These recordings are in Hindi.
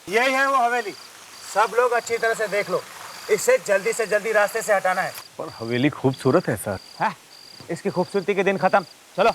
यही है वो हवेली। सब लोग अच्छी तरह से देख लो, इसे जल्दी से जल्दी रास्ते से हटाना है। पर हवेली खूबसूरत है सर। है, इसकी खूबसूरती के दिन खत्म। चलो।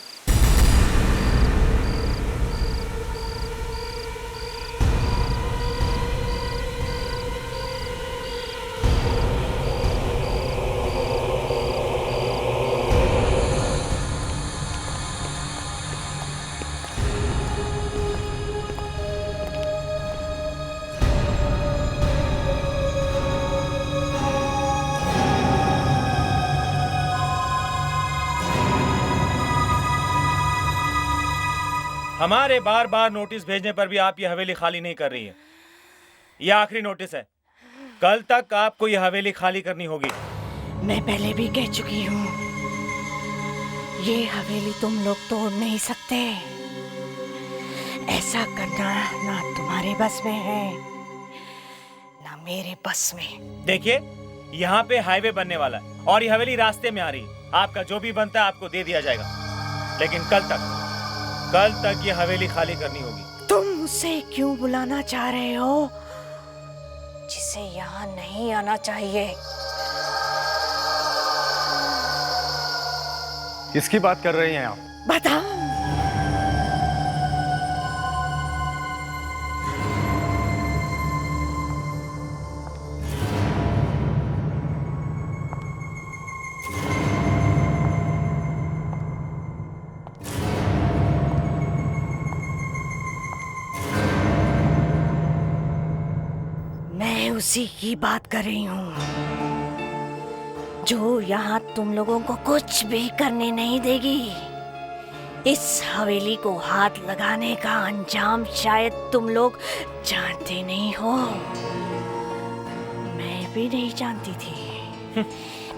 हमारे बार बार नोटिस भेजने पर भी आप ये हवेली खाली नहीं कर रही है। ये आखिरी नोटिस है, कल तक आपको ये हवेली खाली करनी होगी। मैं पहले भी कह चुकी हूँ, ये हवेली तुम लोग तोड़ नहीं सकते। ऐसा करना ना तुम्हारे बस में है ना मेरे बस में। देखिए, यहाँ पे हाईवे बनने वाला है और ये हवेली रास्ते में आ रही है। आपका जो भी बनता है आपको दे दिया जाएगा, लेकिन कल तक ये हवेली खाली करनी होगी। तुम उसे क्यों बुलाना चाह रहे हो जिसे यहाँ नहीं आना चाहिए? किसकी बात कर रही हैं आप? बताओ। मैं उसी की बात कर रही हूँ जो यहाँ तुम लोगों को कुछ भी करने नहीं देगी। इस हवेली को हाथ लगाने का अंजाम शायद तुम लोग जानते नहीं हो। मैं भी नहीं जानती थी।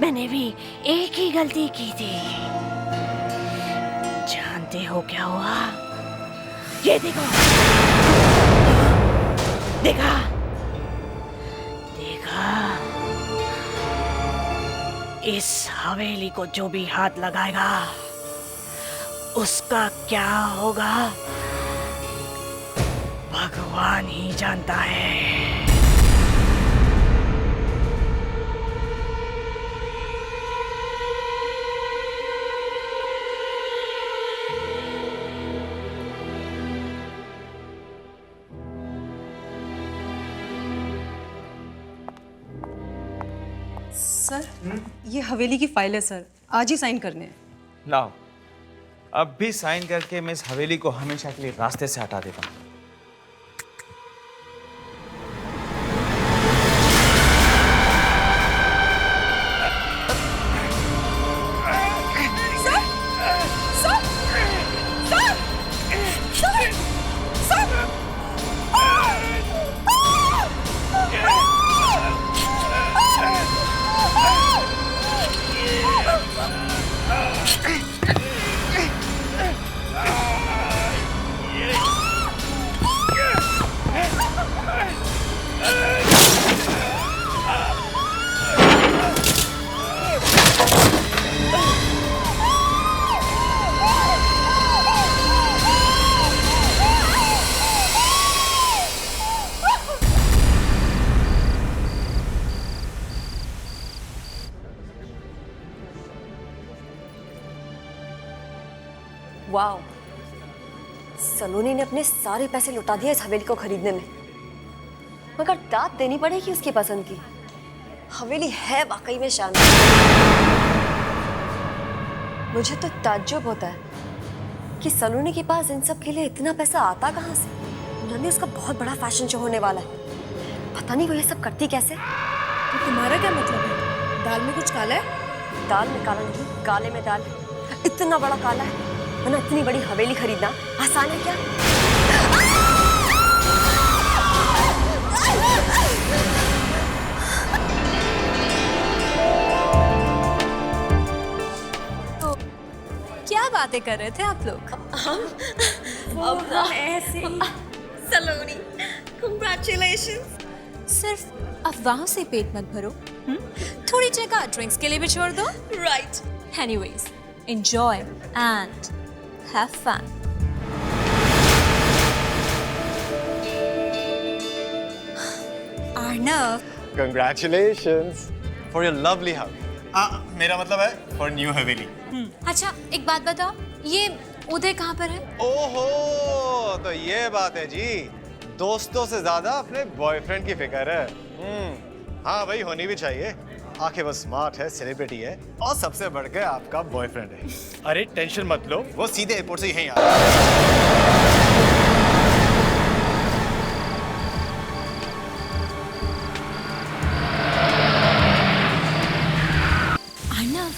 मैंने भी एक ही गलती की थी। जानते हो क्या हुआ? ये देखो, देखा? इस हवेली को जो भी हाथ लगाएगा उसका क्या होगा भगवान ही जानता है। सर, ये हवेली की फाइल है सर, आज ही साइन करने हैं। लाओ, अब भी साइन करके मैं इस हवेली को हमेशा के लिए रास्ते से हटा देता हूँ। वाओ, सलोनी ने अपने सारे पैसे लुटा दिए इस हवेली को खरीदने में, मगर दाद देनी पड़ेगी उसकी पसंद की। हवेली है वाकई में शानदार। मुझे तो ताज्जुब होता है कि सलोनी के पास इन सब के लिए इतना पैसा आता कहाँ से। नंदी, उसका बहुत बड़ा फैशन शो होने वाला है, पता नहीं वो ये सब करती कैसे। तो तुम्हारा क्या मतलब है? दाल में कुछ काला है? दाल में काला नहीं, काले में दाल। इतना बड़ा काला है, वरना इतनी बड़ी हवेली खरीदना आसान है क्या? तो क्या बातें कर रहे थे आप लोग? अब ऐसे सलोनी, कांग्रेचुलेशंस। सिर्फ अफवाहों से पेट मत भरो, थोड़ी जगह ड्रिंक्स के लिए भी छोड़ दो। Right. Anyways, enjoy and have fun. Arnav, Congratulations for your lovely house. मेरा मतलब है फॉर न्यू हवेली। अच्छा एक बात बताओ, ये उदय कहाँ पर है? ओहो, तो ये बात है जी। दोस्तों से ज्यादा अपने बॉयफ्रेंड की फिक्र है। हाँ भाई, होनी भी चाहिए। आखिर वो स्मार्ट है, सेलिब्रिटी है और सबसे बढ़ के आपका बॉयफ्रेंड है। अरे टेंशन मत लो, वो सीधे एयरपोर्ट से यहीं आ रहा है। अर्नव,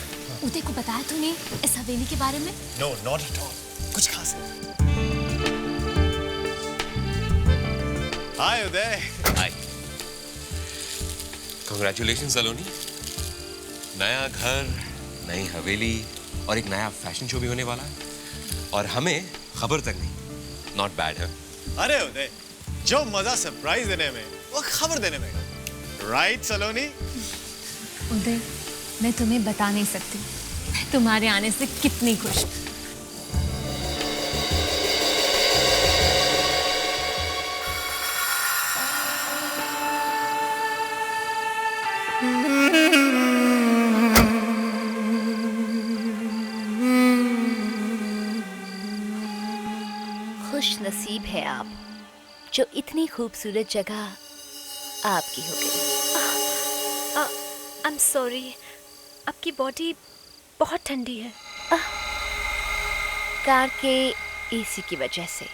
उदय को बताया तूने इस हवेली के बारे में? No, not at all. कुछ खास है। Hi Uday. Hi. Congratulation Saloni. नया घर, नई हवेली और एक नया फैशन शो भी होने वाला है और हमें खबर तक नहीं। नॉट बैड है। अरे उदय, जो मजा सरप्राइज देने में वो खबर देने में। राइट सलोनी? उदय, मैं तुम्हें बता नहीं सकती मैं तुम्हारे आने से कितनी खुश हूँ। खुश नसीब है आप जो इतनी खूबसूरत जगह आपकी हो गई। आई एम सॉरी, आपकी बॉडी बहुत ठंडी है। कार के एसी की वजह से।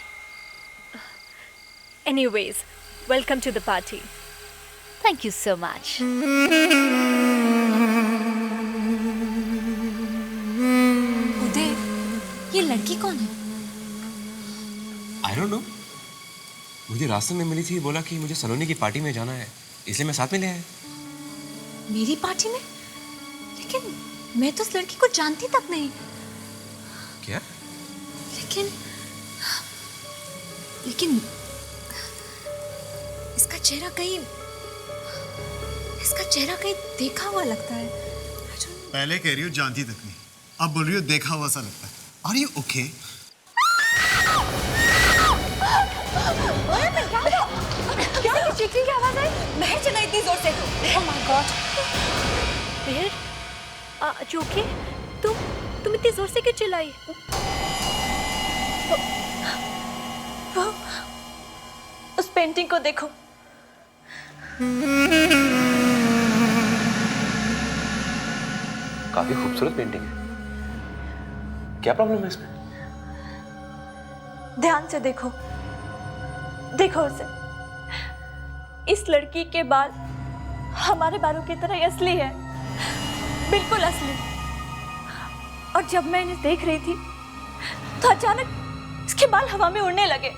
Anyways, welcome to the party. Thank you so much. Uday, ये लड़की कौन है? I don't know. मुझे रास्ते में मिली थी, बोला कि मुझे सलोनी की पार्टी में जाना है, इसलिए मैं साथ में ले आया। मेरी पार्टी में? लेकिन मैं तो उस लड़की को जानती तक नहीं। क्या? लेकिन लेकिन इसका चेहरा कहीं देखा हुआ लगता है। पहले कह रही हो जानती तक नहीं, अब बोल रही हो देखा हुआ सा लगता है। Are you okay? चीखने की आवाज आई। महर चला इतनी जोर से। Oh my God. महर, जोके, तुम इतनी जोर से क्यों चिल्लाई? वो उस पेंटिंग को देखो। काफी खूबसूरत पेंटिंग है। क्या प्रॉब्लम है इसमें? ध्यान से देखो, देखो उसे। इस लड़की के बाल हमारे बालों की तरह ही असली है, बिल्कुल असली। और जब मैं इन्हें देख रही थी तो अचानक इसके बाल हवा में उड़ने लगे।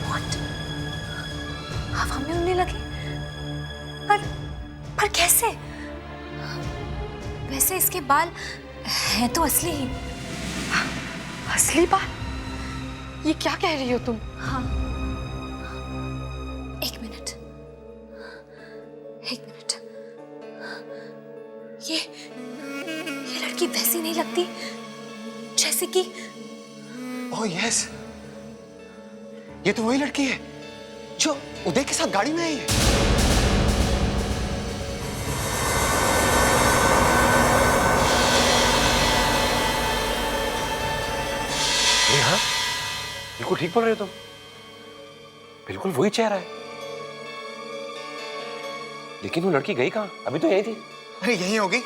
What? हवा में उड़ने लगे? पर कैसे? वैसे इसके बाल हैं तो असली ही। असली बाल? ये क्या कह रही हो तुम? हाँ, एक मिनट। ये लड़की वैसी नहीं लगती जैसे कि। ओह यस, ये तो वही लड़की है जो उदय के साथ गाड़ी में आई है। हाँ, बिल्कुल ठीक बोल रहे हो तुम। बिल्कुल वही चेहरा है। लेकिन वो लड़की गई कहाँ? अभी तो यही थी। अरे यही होगी।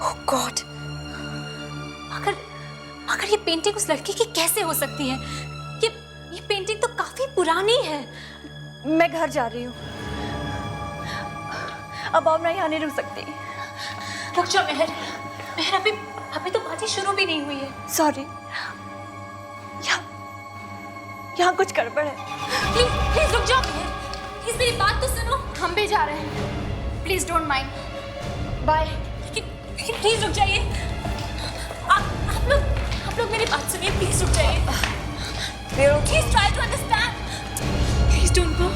ओह गॉड, अगर ये पेंटिंग उस लड़की की कैसे हो सकती है? ये पेंटिंग तो काफी पुरानी है। मैं घर जा रही हूँ, अब और मैं यहाँ नहीं रुक सकती। रुक जाओ महर, अभी तो पार्टी शुरू भी नहीं हुई है। सॉरी, यहाँ कुछ गड़बड़ है। प्लीज रुक जाओ महर, प्लीज मेरी बात तो सुनो। हम भी जा रहे हैं, प्लीज डोंट माइंड। बाय। लेकिन प्लीज रुक जाइए। आप लोग मेरी बात सुनिए, प्लीज रुक जाइए। Please try to understand. Please don't go.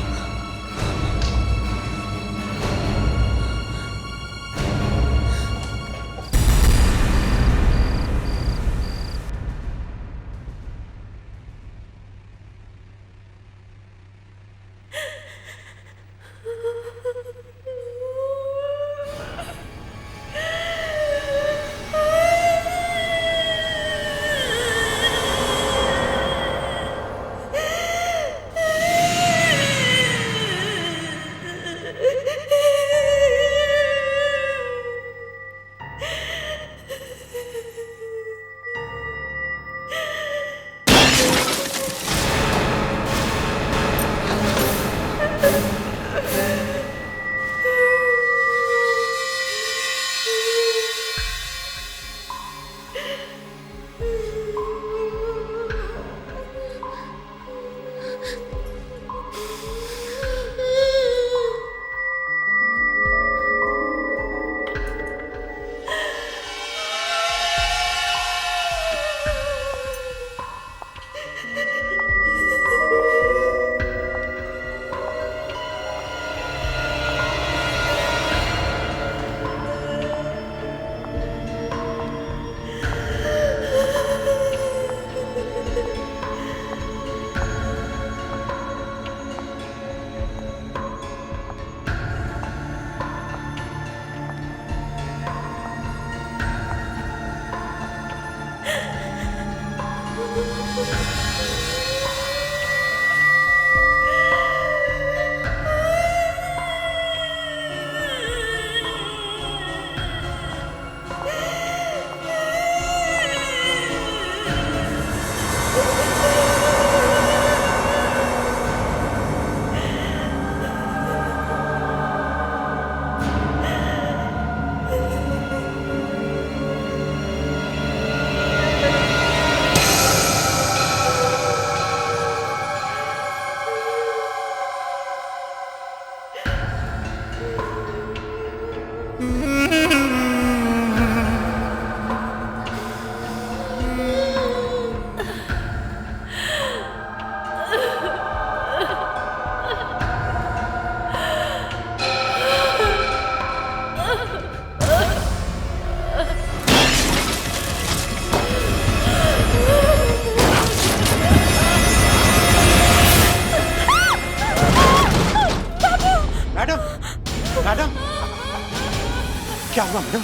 क्या हुआ मैडम?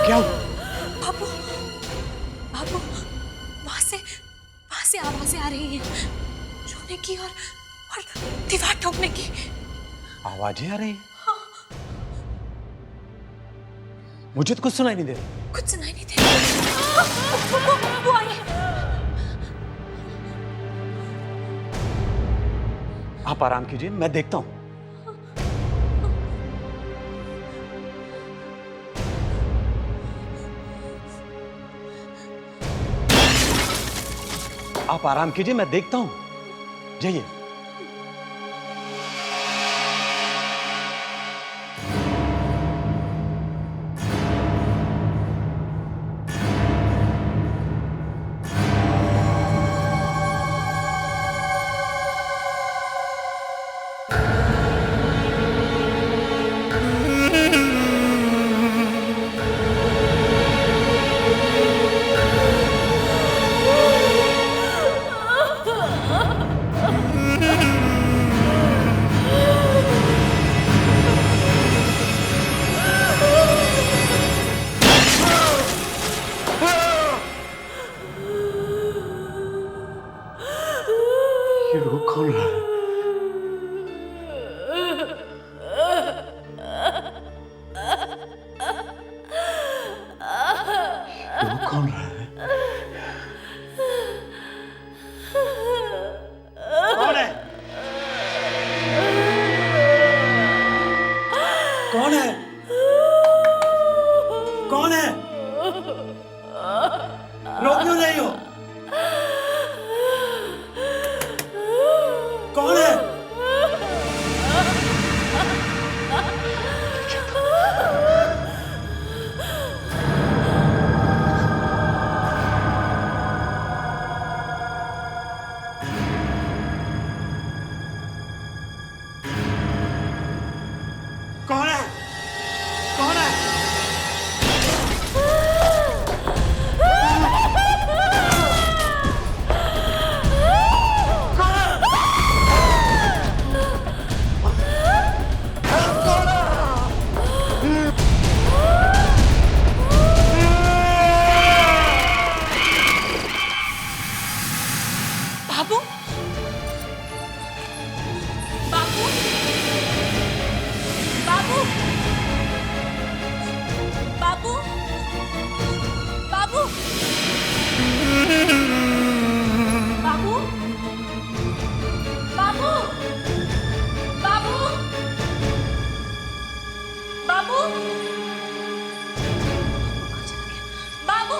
क्या हुआ? बाबू बाबू वहां से आवाजें आ रही हैं, रोने की और दीवार ठोकने की। आवाजें आ रही हैं? मुझे तो कुछ सुनाई नहीं दे रहा। कुछ सुनाई नहीं दे रहा। वो आई है। आप आराम कीजिए, मैं देखता हूं। आप आराम कीजिए, मैं देखता हूं। जाइए। ये रो कौन रहा है? रो कौन रहा है? कौन है? कौन है? कौन है? रो क्यों नहीं हो? कौन है? कौन है? कौन है? बाबू बाबू बाबू बाबू बाबू बाबू बाबू बाबू बाबू बाबू।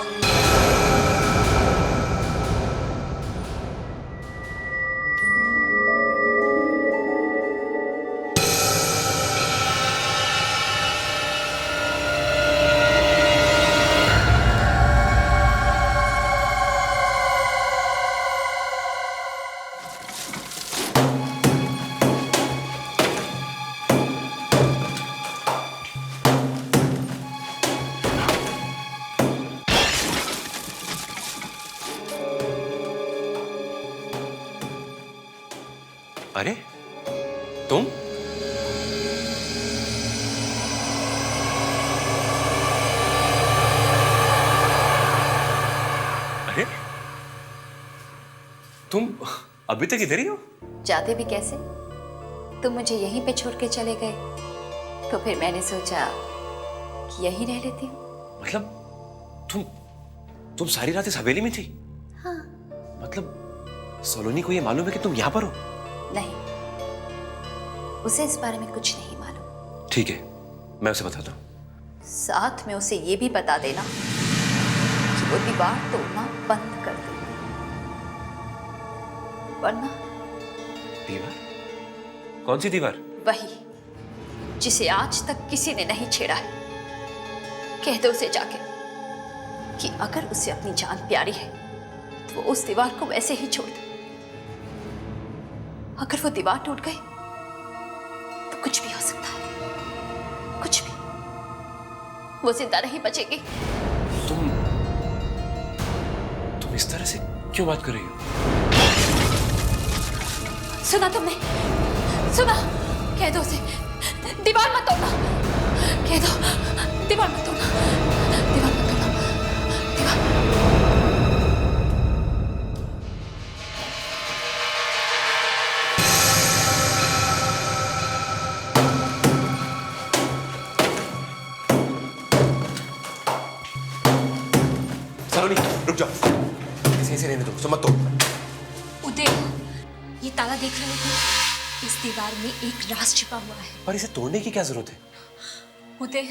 अरे तुम? अरे तुम अभी तक इधर ही हो? जाते भी कैसे? तुम मुझे यहीं पे छोड़ के चले गए, तो फिर मैंने सोचा कि यहीं रह लेती हूँ। मतलब तुम सारी रात इस हवेली में थी? हाँ। मतलब सलोनी को ये मालूम है कि तुम यहाँ पर हो? नहीं, उसे इस बारे में कुछ नहीं मालूम। ठीक है, मैं उसे बताता हूँ। साथ में उसे ये भी बता देना कि वो दीवार तोड़ना बंद कर दे, वरना। दीवार? कौन सी दीवार? वही जिसे आज तक किसी ने नहीं छेड़ा है। कह दो उसे जाके कि अगर उसे अपनी जान प्यारी है तो वो उस दीवार को वैसे ही छोड़ दे। अगर वो दीवार टूट गई तो कुछ भी हो सकता है, कुछ भी। वो जिंदा नहीं बचेगी। तुम इस तरह से क्यों बात कर रही हो? सुना तुमने? सुना? कह दो उसे दीवार मत तोड़ना, कह दो दीवार मत तोड़ना, दीवार मत तोड़ना, दीवार। सलोनी रुक जाओ, इसे ऐसे रहने दो, सो मत तोड़। उदय, ये ताला देख रहे हो? इस दीवार में एक राज छिपा हुआ है। पर इसे तोड़ने की क्या जरूरत है? उदय,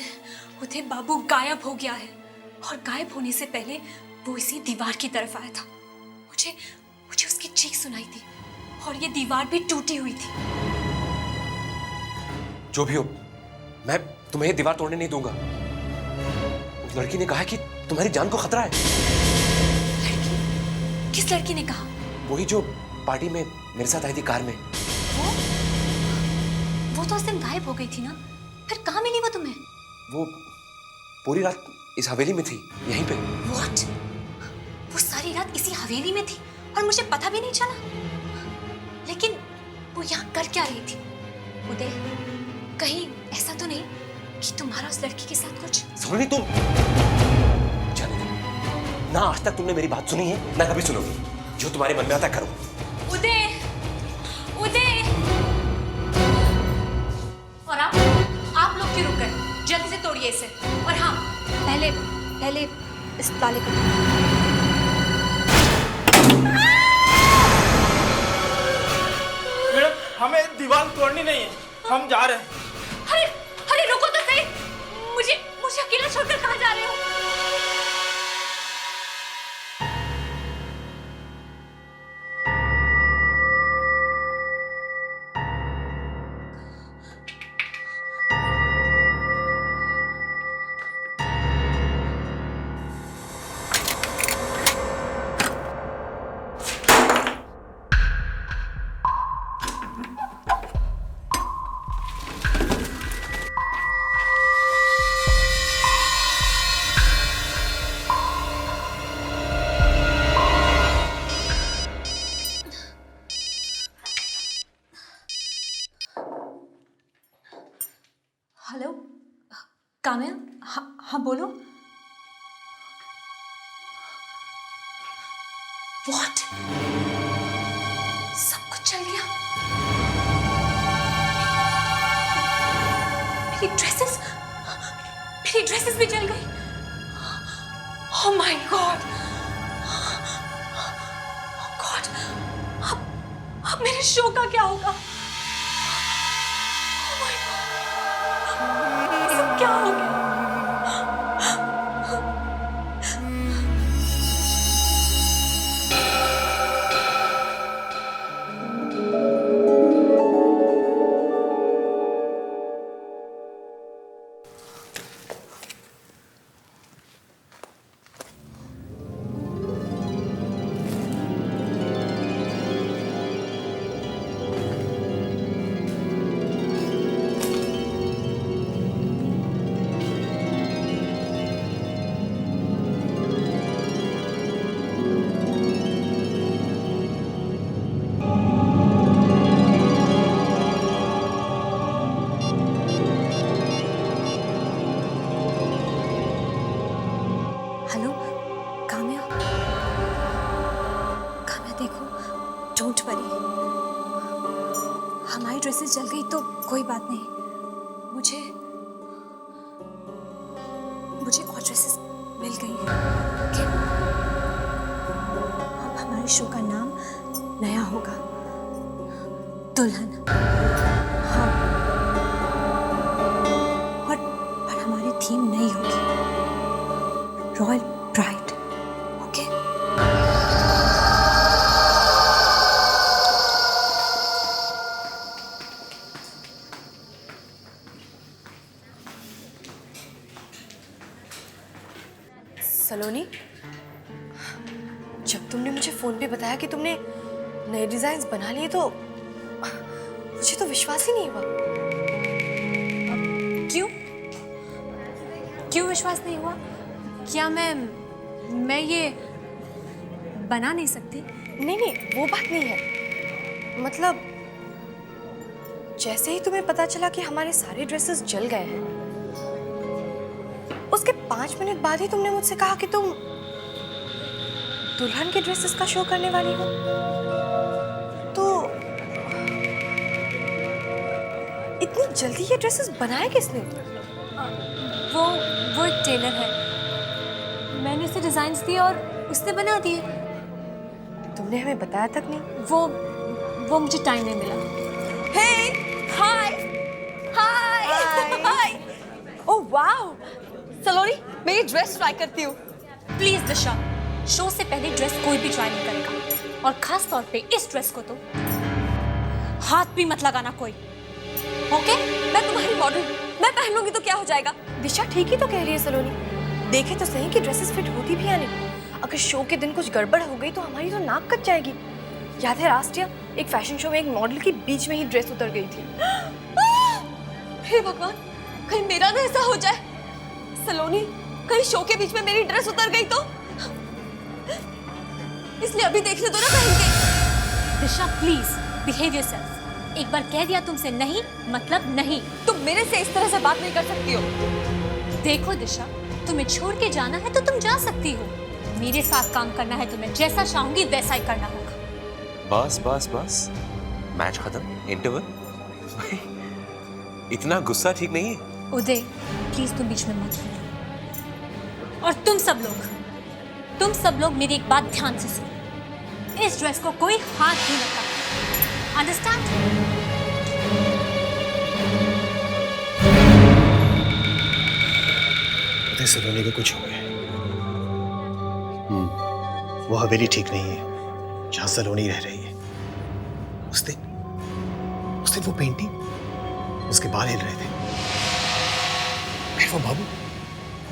उदय बाबू गायब हो गया है और गायब होने से पहले वो इसी दीवार की तरफ आया था। मुझे मुझे उसकी चीख सुनाई थी और ये दीवार भी टूटी हुई थी। जो भी हो, मैं तुम्हें ये दीवार तोड़ने नहीं दूंगा। उस लड़की ने कहा कि तुम्हारी जान को खतरा है। लड़की? किस लड़की ने कहा? वही जो पार्टी में मेरे साथ आई थी कार में। वो तो उस दिन गायब हो गई थी ना, फिर कहाँ मिली वो तुम्हें? वो पूरी रात इस हवेली में थी, यहीं पे। What? वो सारी रात इसी हवेली में थी और मुझे पता भी नहीं चला। लेकिन वो यहाँ कर क्या रही थी? उदय, कहीं ऐसा तो नहीं कि तुम्हारा उस लड़की के साथ कुछ? सलोनी तुम जाने दो। ना आज तक तुमने मेरी बात सुनी है, ना कभी सुनोगी। जो तुम्हारे मन में आता करो। उदय, उदय! और आप लोग क्यों रुक गए? जल्दी से तोड़िए इसे। और हाँ, पहले इस ताले को। मैडम, हमें दीवार तोड़नी नहीं है, हम जा रहे हैं। अरे अरे रुको तो सही, मुझे अकेला छोड़कर कहाँ जा रहे हो? हेलो काम्या, हाँ बोलो। What? सब कुछ चल गया? मेरी ड्रेसेस भी जल गई। Oh my God! Oh God! अब मेरे शो का क्या होगा? Oh my God! ये सब क्या हो गया? हेलो काम्या, देखो, डोंट वरी। हमारी ड्रेसेस जल गई तो कोई बात नहीं। मुझे और ड्रेसेस मिल गई हैं। ओके? अब हमारे शो का नाम नया होगा, दुल्हन। हाँ, और हमारी थीम नई होगी, रॉयल ब्राइड। ओके? सलोनी, जब तुमने मुझे फोन पे बताया कि तुमने नए डिजाइन्स बना लिए तो मुझे तो विश्वास ही नहीं हुआ। क्यों विश्वास नहीं हुआ? क्या मैं ये बना नहीं सकती? नहीं, वो बात नहीं है। मतलब जैसे ही तुम्हें पता चला कि हमारे सारे ड्रेसेस जल गए हैं उसके 5 मिनट बाद ही तुमने मुझसे कहा कि तुम दुल्हन के ड्रेसेस का शो करने वाली हो। तो इतनी जल्दी ये ड्रेसेस बनाए किसने? वो एक टेलर है, मैंने उसे डिजाइन्स दिए और उसने बना दिए। तुमने हमें बताया तक नहीं। वो मुझे टाइम नहीं मिला। हाय ओह वाओ, सलोनी मैं ये ड्रेस ट्राई करती हूँ। प्लीज दिशा, शो से पहले ड्रेस कोई भी ट्राई नहीं करेगा, और खास तौर पे इस ड्रेस को तो हाथ भी मत लगाना कोई। ओके, मैं तुम्हारी मॉडल, मैं पहन लूंगी तो क्या हो जाएगा? दिशा ठीक ही तो कह रही है सलोनी, देखे तो सही कि ड्रेसेस फिट होती भी है नहीं। अगर शो के दिन कुछ गड़बड़ हो गई तो हमारी तो नाक कट जाएगी। याद है लास्ट ईयर एक फैशन शो में एक मॉडल की बीच में ही ड्रेस उतर गई थी। हे भगवान, कहीं मेरा ना ऐसा हो जाए। सलोनी, कहीं शो के बीच में मेरी ड्रेस उतर गई तो? इसलिए अभी देखने दो ना पहन के। दिशा प्लीज बिहेव योरसेल्फ। एक बार कह दिया तुमसे नहीं मतलब नहीं। तुम मेरे से इस तरह से बात नहीं कर सकती हो। देखो दिशा, तुम्हें छोड़ के जाना है तो तुम जा सकती हो, मेरे साथ काम करना है तुम्हें जैसा चाहूंगी वैसा ही करना होगा। बस बस बस, मैच खत्म, इंटरवल। इतना गुस्सा ठीक नहीं है। उदय प्लीज तुम बीच में मत बोलो। और तुम सब लोग मेरी एक बात ध्यान से सुनो, इस ड्रेस को कोई हाथ नहीं लगा, अंडरस्टैंड? सलोनी को कुछ हो गया। वो हवेली ठीक नहीं है जहां सलोनी रह रही है। उस दिन वो पेंटिंग, उसके बाल हिल रहे थे, फिर वो बाबू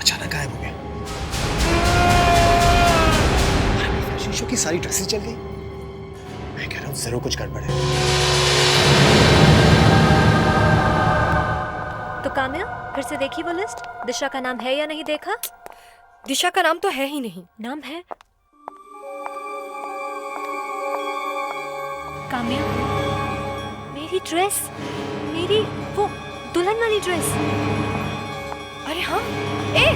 अचानक गायब हो गया। फैशन शो की सारी ड्रेसेस चल गई। मैं कह रहा हूं जरूर कुछ गड़बड़ है। तो काम्या, फिर से देखी वो लिस्ट? दिशा का नाम है या नहीं देखा? दिशा का नाम तो है ही नहीं। नाम है काम्या। मेरी ड्रेस, मेरी वो दुल्हन वाली ड्रेस। अरे हाँ, ए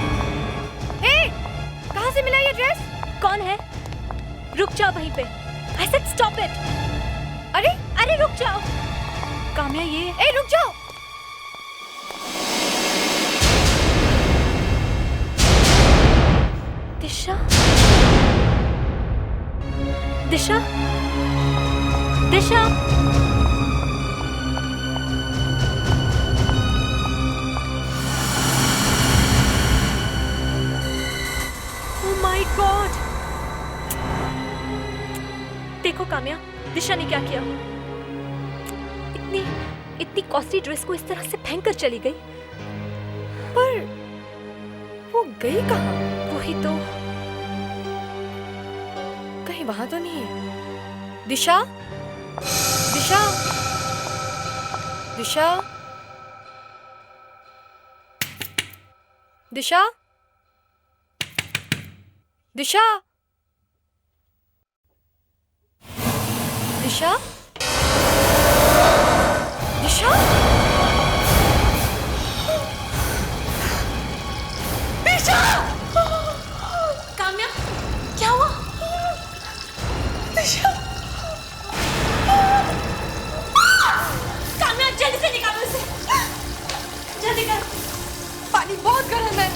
कहाँ से मिला ये ड्रेस? कौन है? रुक जाओ वहीं पे। I said stop it. अरे रुक जाओ काम्या, ये रुक जाओ। दिशा, दिशा, दिशा। Oh my God! देखो काम्या, दिशा ने क्या किया। इतनी कॉस्टली ड्रेस को इस तरह से फेंक कर चली गई। पर वो गई कहाँ? वही तो। कहीं वहां तो नहीं है। दिशा, दिशा, दिशा, दिशा, दिशा, दिशा, दिशा, दिशा। काम्या, क्या हुआ? दिशा, काम्या जल्दी से निकालो इसे, जल्दी कर। पानी बहुत गर्म है।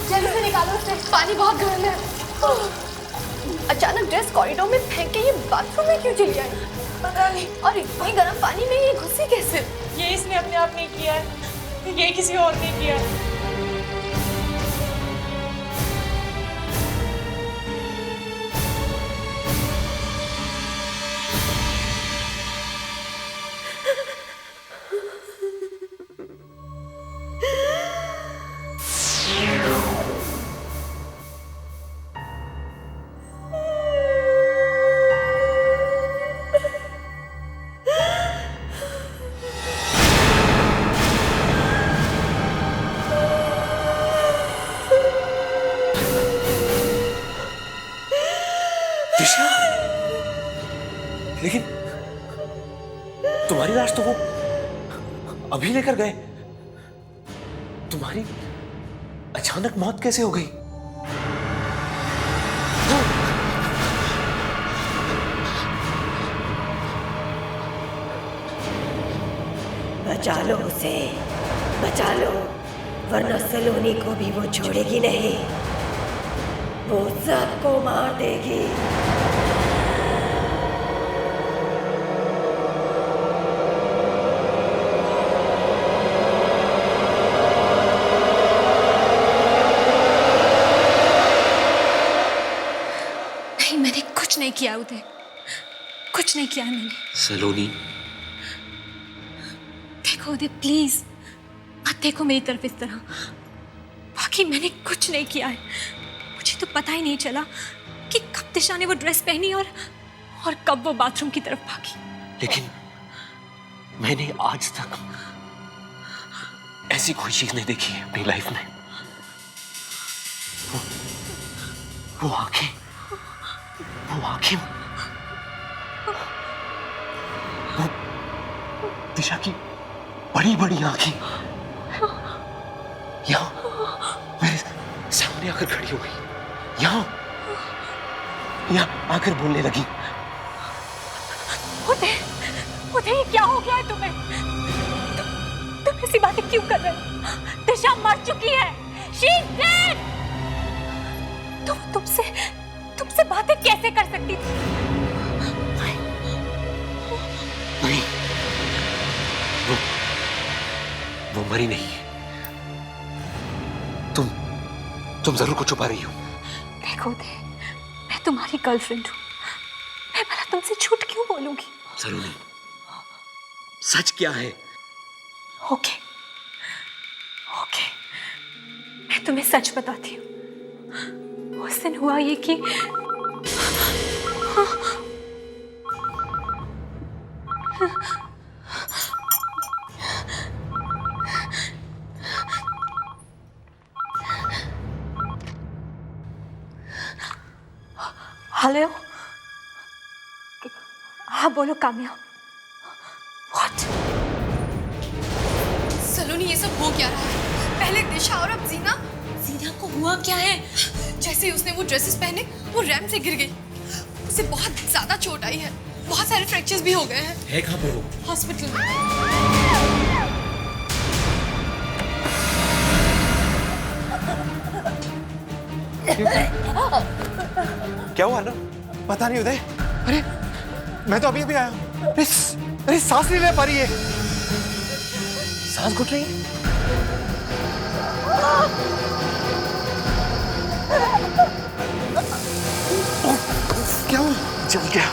जल्दी से निकालो इसे, पानी बहुत गर्म है। अचानक ड्रेस कॉरिडोर में फेंक के ये बाथरूम में क्यों चली आई? पता नहीं। और इतनी गर्म पानी में ये घुसी कैसे? ये इसने अपने आप नहीं किया है, ये किसी और ने किया है। लेकिन तुम्हारी लाश तो वो अभी लेकर गए। तुम्हारी अचानक मौत कैसे हो गई? बचा लो उसे, बचा लो, वरना सलोनी को भी वो छोड़ेगी नहीं, वो सबको मार देगी। नहीं, मैंने कुछ नहीं किया उदय, कुछ नहीं किया मैंने। सलोनी, देखो उदय प्लीज मत देखो मेरी तरफ इस तरह। बाकी मैंने कुछ नहीं किया है। मुझे तो पता ही नहीं चला कि कब दिशा ने वो ड्रेस पहनी और कब वो बाथरूम की तरफ भागी। लेकिन मैंने आज तक ऐसी कोई चीज नहीं देखी है अपनी लाइफ में। वो आंखें, वो दिशा की बड़ी बड़ी आंखें यहाँ मेरे सामने आकर खड़ी हो गई, यहाँ आकर बोलने लगी। उदय, ये क्या हो गया है तुम्हें? तुम ऐसी बातें क्यों कर रहे हो? दिशा मर चुकी है। She is dead! तुमसे बातें कैसे कर सकती थी? नहीं, वो मरी नहीं है। तुम जरूर कुछ छुपा रही हो। देखो उदय, मैं तुम्हारी गर्लफ्रेंड हूँ, मैं भला तुमसे झूठ क्यों बोलूंगी? सलोनी, सच क्या है? ओके, मैं तुम्हें सच बताती हूँ। उस दिन हुआ ये कि हेलो, हाँ बोलो काम्या। What? सलोनी, ये सब हो क्या रहा है? पहले दिशा और अब जीना। जीना को हुआ क्या है? जैसे ही उसने वो ड्रेसेस पहने, वो रैंप से गिर गई। उसे बहुत ज्यादा चोट आई है, बहुत सारे फ्रैक्चर्स भी हो गए हैं। है कहाँ पर वो? हॉस्पिटल में। क्या हुआ ना? पता नहीं उदय। अरे मैं तो अभी आया हूँ। अरे सांस नहीं ले पा रही है। सांस घुट रही है? क्या हुआ? जल गया।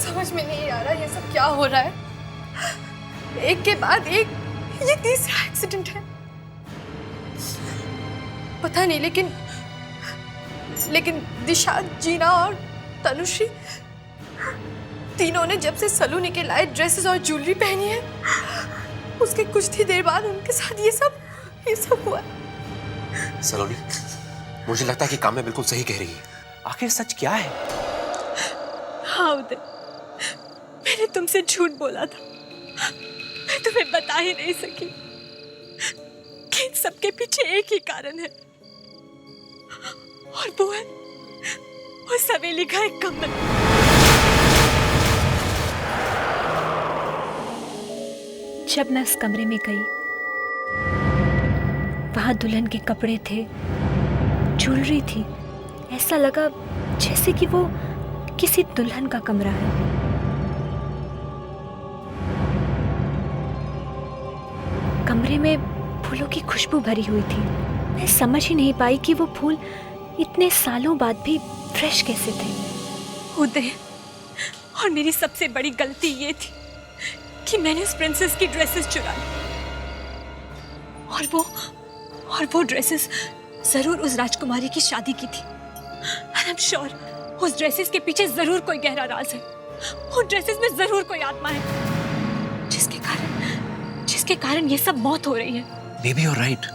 समझ में नहीं आ रहा ये सब क्या हो रहा है। एक के बाद एक ये तीसरा एक्सीडेंट है। पता नहीं, लेकिन दिशा, जीना और तनुश्री तीनों ने जब से सलोनी के लाए ड्रेसेस और ज्वेलरी पहनी है, उसके कुछ ही देर बाद उनके साथ ये सब हुआ। सलोनी, मुझे लगता है कि काम्या बिल्कुल सही कह रही है। आखिर सच क्या है? हाँ उदय, मैंने तुमसे झूठ बोला था। मैं तुम्हें बता ही नहीं सकी कि इन सबके पीछे एक ही कारण है, और वो है उस हवेली का एक कमरा। जब मैं उस कमरे में गई, वहां दुल्हन के कपड़े थे, ज्वेलरी थी। ऐसा लगा जैसे कि वो किसी दुल्हन का कमरा है। कमरे में फूलों की खुशबू भरी हुई थी। मैं समझ ही नहीं पाई कि वो फूल इतने सालों बाद भी फ्रेश कैसे थे। उदय, और मेरी सबसे बड़ी गलती ये थी कि मैंने उस प्रिंसेस की ड्रेसेस चुरा ली, और वो ड्रेसेस जरूर उस राजकुमारी की शादी की थी। And I'm sure उस ड्रेसेस के पीछे जरूर कोई गहरा राज है। उन ड्रेसेस में जरूर कोई आत्मा है, जिसके कारण ये सब मौत हो रही है। Maybe you're right.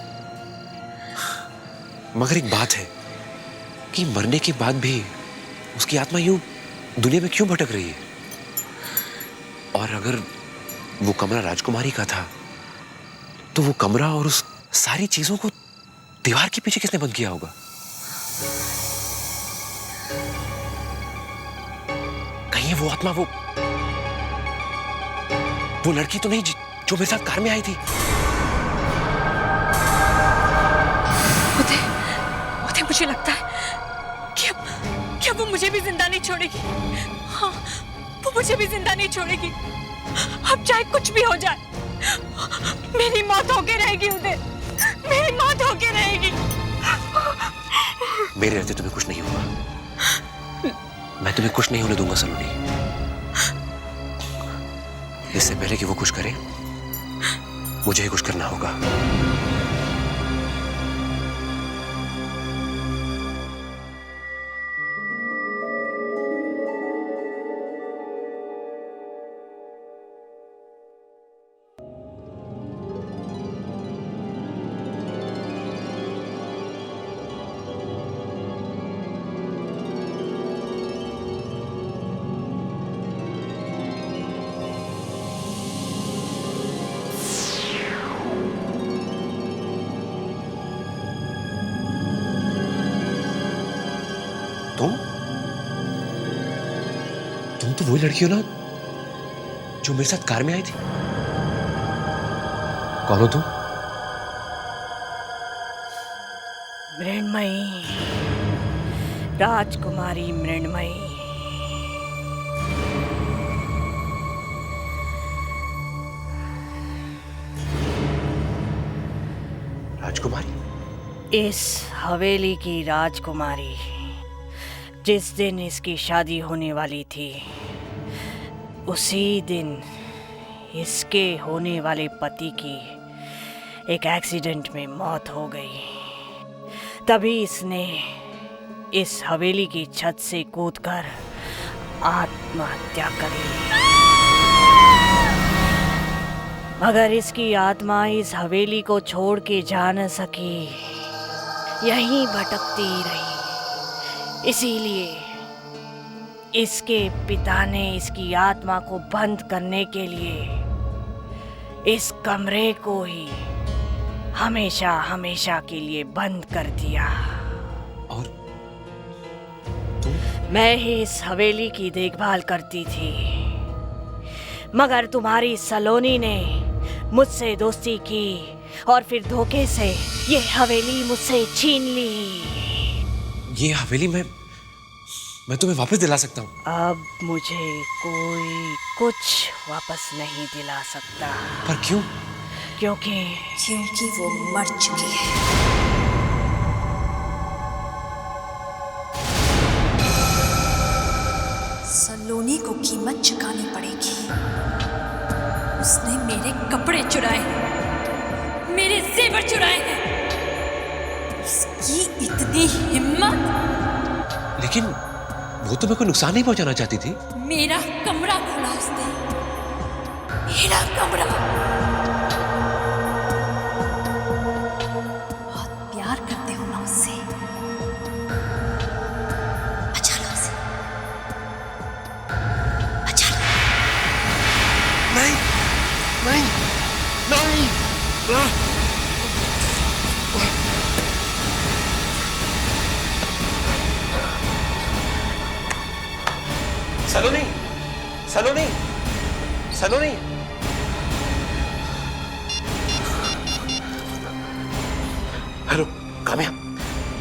मगर एक बात है कि मरने के बाद भी उसकी आत्मा यूं दुनिया में क्यों भटक रही है? और अगर वो कमरा राजकुमारी का था तो वो कमरा और उस सारी चीजों को दीवार के पीछे किसने बंद किया होगा? कहीं वो आत्मा वो लड़की तो नहीं जो मेरे साथ कार में आई थी? उदय, मुझे लगता है कि अब वो मुझे भी जिंदा नहीं छोड़ेगी। हाँ, वो मुझे भी जिंदा नहीं छोड़ेगी। अब चाहे कुछ भी हो जाए, मेरी मौत होके रहेगी उदय, मेरी मौत होके रहेगी। मेरे रहते तुम्हें कुछ नहीं होगा। मैं तुम्हें कुछ नहीं होने दूंगा सलोनी। इससे पहले कि वो कुछ करे, मुझे ही कुछ करना होगा। तुम तो वही लड़की हो ना जो मेरे साथ कार में आई थी? कौन हो तुम? मृण्मयी, राजकुमारी मृण्मयी। राजकुमारी? इस हवेली की राजकुमारी। जिस दिन इसकी शादी होने वाली थी, उसी दिन इसके होने वाले पति की एक एक्सीडेंट में मौत हो गई। तभी इसने इस हवेली की छत से कूदकर आत्महत्या करी। मगर इसकी आत्मा इस हवेली को छोड़ के जा न सकी, यहीं भटकती रही। इसीलिए इसके पिता ने इसकी आत्मा को बंद करने के लिए इस कमरे को ही हमेशा हमेशा के लिए बंद कर दिया। और मैं ही इस हवेली की देखभाल करती थी, मगर तुम्हारी सलोनी ने मुझसे दोस्ती की और फिर धोखे से ये हवेली मुझसे छीन ली। ये हवेली मैं तुम्हें वापस दिला सकता हूँ। अब मुझे कोई कुछ वापस नहीं दिला सकता। पर क्यों? क्योंकि वो मर चुकी है। सलोनी को कीमत चुकानी पड़ेगी। उसने मेरे कपड़े चुराए, मेरे जेवर चुराए हैं। उसकी इतनी हिम्मत! लेकिन वो तो मेरे को नुकसान नहीं पहुंचाना चाहती थी। मेरा कमरा खोला उसने, मेरा कमरा। बहुत प्यार करते हो ना उससे, बचा लो उसे, बचा लो। नहीं नहीं नहीं, सलोनी, सलोनी, सलोनी। हेलो काम्या,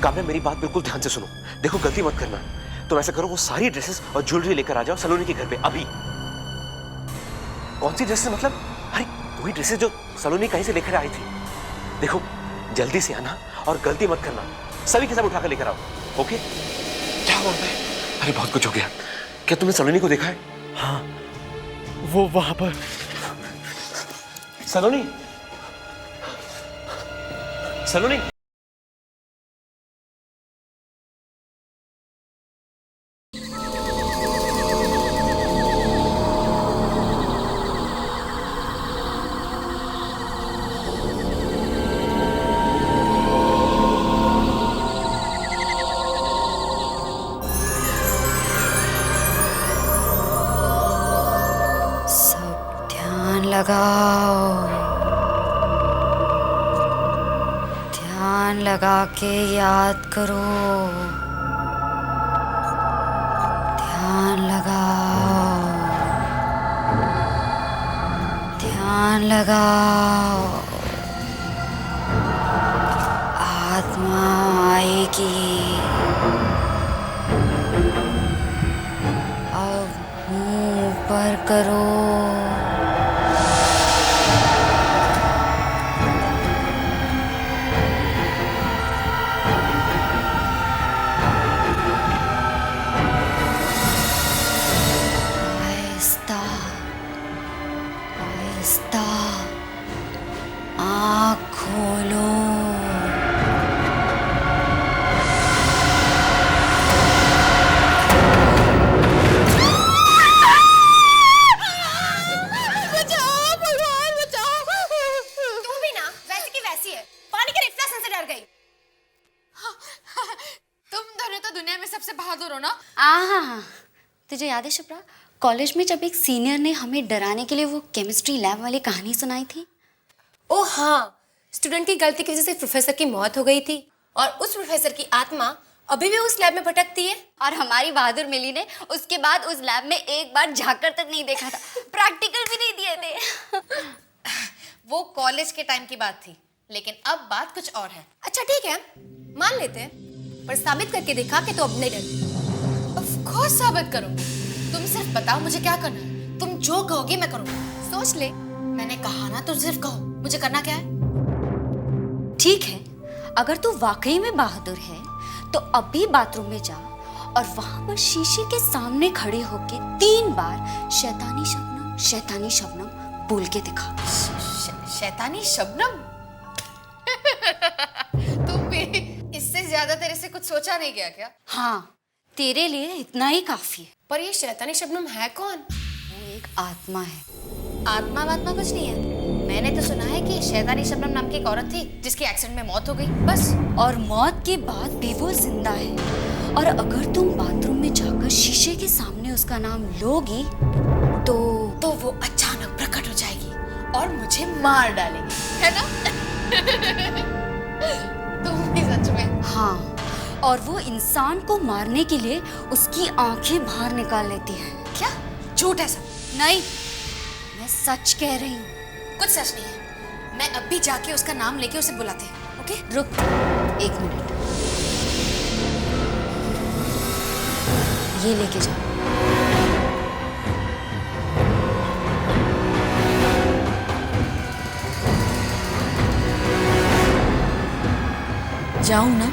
काम्या मेरी बात बिल्कुल ध्यान से सुनो। देखो गलती मत करना। तुम ऐसा करो, वो सारी ड्रेसेस और ज्वेलरी लेकर आ जाओ सलोनी के घर पे अभी। कौन सी ड्रेसेस मतलब? अरे वही ड्रेसेस जो सलोनी कहीं से लेकर आई थी। देखो जल्दी से आना और गलती मत करना। सभी के सब उठाकर लेकर आओ, ओके? क्या बोल रहे? अरे बहुत कुछ हो गया। क्या तुमने सलोनी को देखा है? हाँ, वो वहां पर। सलोनी, सलोनी। लगाओ, ध्यान लगा के याद करो, ध्यान लगाओ, ध्यान लगाओ। आत्मा आएगी। अब मुंह ऊपर करो। आहिस्ता आहिस्ता आँख खोलो। हाँ, तुझे याद है शिप्रा, कॉलेज में जब एक सीनियर ने हमें डराने के लिए वो केमिस्ट्री लैब वाली कहानी सुनाई थी। ओ हाँ, स्टूडेंट की गलती की वजह से प्रोफेसर की मौत हो गई थी और उस प्रोफेसर की आत्मा अभी भी उस लैब में भटकती है। और हमारी बहादुर मिली ने उसके बाद उस लैब में एक बार झांककर तक नहीं देखा था, प्रैक्टिकल भी नहीं दिए थे। वो कॉलेज के टाइम की बात थी, लेकिन अब बात कुछ और है। अच्छा ठीक है, मान लेते हैं, पर साबित करके दिखा कि तू अब नहीं डरती। ऑफ कोर्स साबित करो। तुम सिर्फ बताओ मुझे क्या करना है। तुम जो कहोगी मैं करूँगी। सोच ले, मैंने कहा ना, तुम सिर्फ कहो मुझे करना क्या है। ठीक है, अगर तू वाकई में बहादुर है तो अभी बाथरूम में जा और वहां पर शीशे के सामने खड़े होके 3 बार शैतानी शबनम बोल के दिखा। शैतानी शबनम? तुम भी इससे ज्यादा तेरे से कुछ सोचा नहीं गया क्या? हाँ, तेरे लिए इतना ही काफी है। पर ये शैतानी शबनम है कौन? वो एक आत्मा है। आत्मा वात्मा कुछ नहीं है। मैंने तो सुना है कि शैतानी शबनम नाम की एक औरत थी जिसकी एक्सीडेंट में मौत हो गई, बस। और मौत के बाद भी वो जिंदा है। और अगर तुम बाथरूम में जाकर शीशे के सामने उसका नाम लोगी तो वो अचानक प्रकट हो जाएगी और मुझे मार डालेगी, है ना? तुम भी सच में? हाँ, और वो इंसान को मारने के लिए उसकी आंखें बाहर निकाल लेती है। क्या? झूठ है सब? नहीं, मैं सच कह रही हूँ। कुछ सच नहीं है। मैं अब भी जाके उसका नाम लेके उसे बुलाते हैं, ओके? रुक 1 मिनट, ये लेके जाओ। जाऊं ना?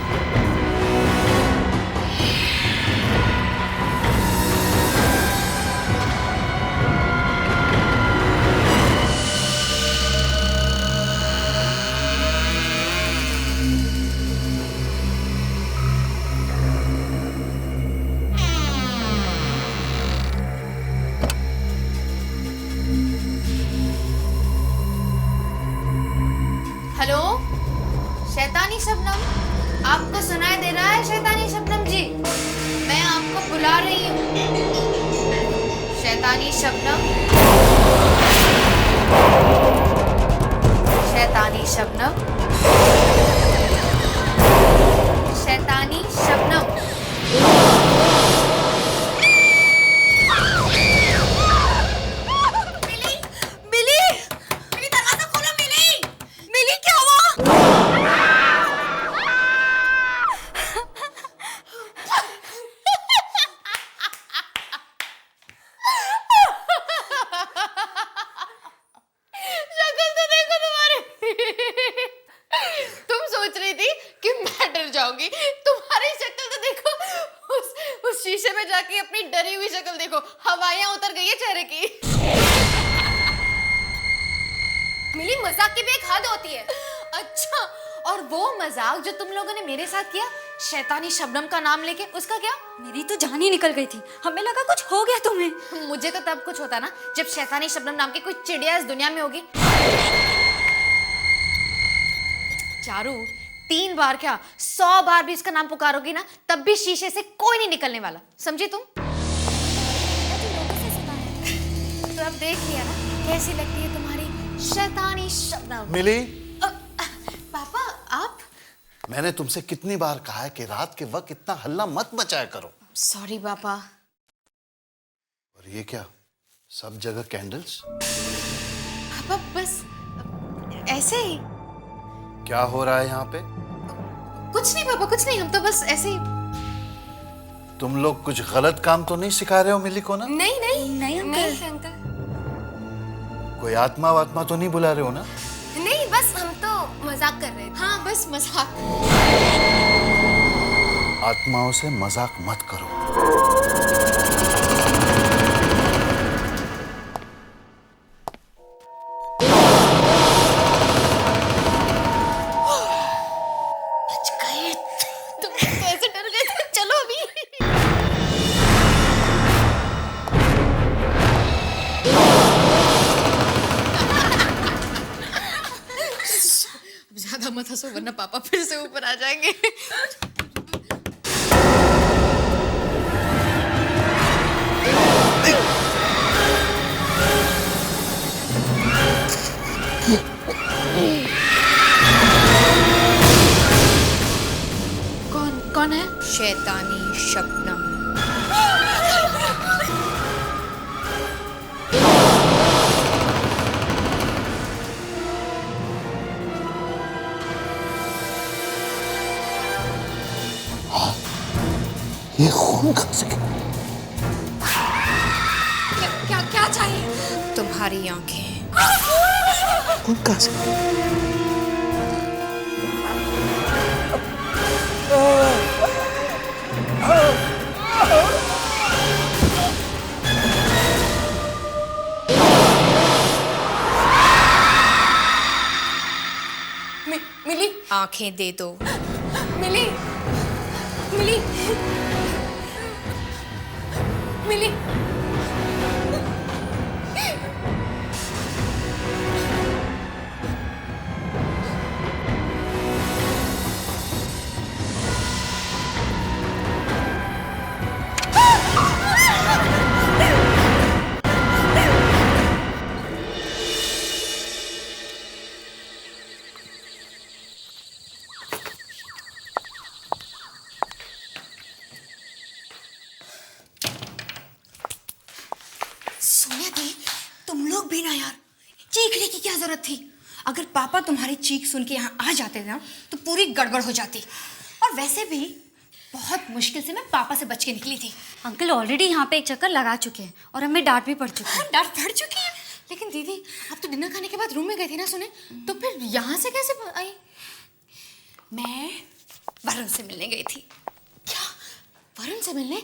हेलो, शैतानी शबनम, आपको सुनाई दे रहा है? शैतानी शबनम जी, मैं आपको बुला रही हूँ। शैतानी शबनम, शैतानी शबनम, शैतानी शबनम। तुम्हारी शक्ल तो देखो, उस शीशे में जाके अपनी डरी हुई शक्ल देखो, हवाइयां उतर गई है चेहरे की। मिली, मजाक की भी एक हद होती है। अच्छा, और वो मजाक जो तुम लोगों ने मेरे साथ किया शैतानी शबनम का नाम लेके, उसका क्या? मेरी तो जान ही निकल गई थी, हमें लगा कुछ हो गया तुम्हें। मुझे तो तब कुछ होता ना जब शैतानी शबनम नाम की कोई चिड़िया इस दुनिया में होगी। चारू, 3 बार क्या 100 बार भी इसका नाम पुकारोगी ना, तब भी शीशे से कोई नहीं निकलने वाला, समझी तुम? तो अब देख लिया ना कैसी लगती है तुम्हारी शैतानी शबनम। मिली, पापा आप? मैंने तुमसे कितनी बार कहा है कि रात के वक्त इतना हल्ला मत मचाया करो। सॉरी पापा। और ये क्या, सब जगह कैंडल्स? पापा बस ऐसे ही। क्या हो रहा है यहाँ पे? कुछ नहीं पापा, कुछ नहीं, हम तो बस ऐसे ही। तुम लोग कुछ गलत काम तो नहीं सिखा रहे हो मिली को ना? नहीं नहीं नहीं अंकल। कोई आत्मा वात्मा तो नहीं बुला रहे हो ना? नहीं, बस हम तो मजाक कर रहे थे। हाँ बस मजाक। आत्माओं से मजाक मत करो। बच गए। तुम तो ऐसे डर गए थे। चलो अभी। ज्यादा मत हंसो वरना पापा फिर से ऊपर आ जाएंगे। कौन है? शैतानी शबनम। ये खून कहाँ से? क्या चाहिए? तुम्हारी आंखें। खून कहाँ से? मिली, आंखें दे दो। मिली, मिली, मिली। सोनिया दी, तुम लोग भी ना यार, चीखने की क्या जरूरत थी? अगर पापा तुम्हारी चीख सुन के यहाँ आ जाते ना तो पूरी गड़बड़ हो जाती। और वैसे भी बहुत मुश्किल से मैं पापा से बच के निकली थी। अंकल ऑलरेडी यहाँ पे एक चक्कर लगा चुके हैं और हमें डांट भी पड़ चुकी है। डांट पड़ चुकी है? लेकिन दीदी आप तो डिनर खाने के बाद रूम में गई थी ना सुने, तो फिर यहाँ से कैसे आई? मैं वरुण से मिलने गई थी। क्या वरुण से मिलने?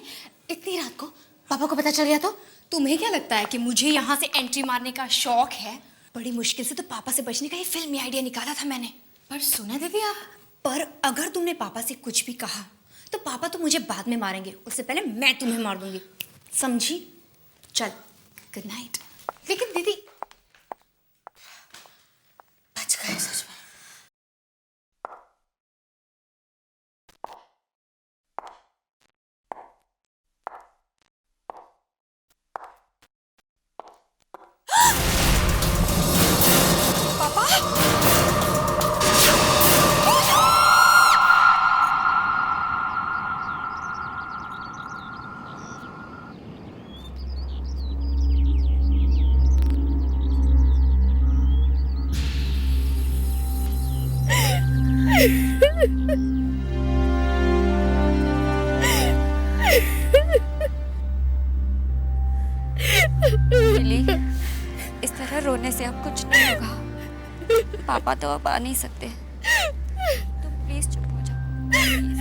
इतनी रात को? पापा को पता चल गया तो? तुम्हें क्या लगता है कि मुझे यहाँ से एंट्री मारने का शौक है? बड़ी मुश्किल से तो पापा से बचने का ये फिल्मी आइडिया निकाला था मैंने। पर सुना दीदी आप, पर अगर तुमने पापा से कुछ भी कहा तो पापा तो मुझे बाद में मारेंगे, उससे पहले मैं तुम्हें मार दूंगी, समझी? चल गुड नाइट। लेकिन दीदी बच गए सच में। मिली, इस तरह रोने से अब कुछ नहीं होगा। पापा तो अब आ नहीं सकते, तुम प्लीज चुप हो जाओ प्लीज।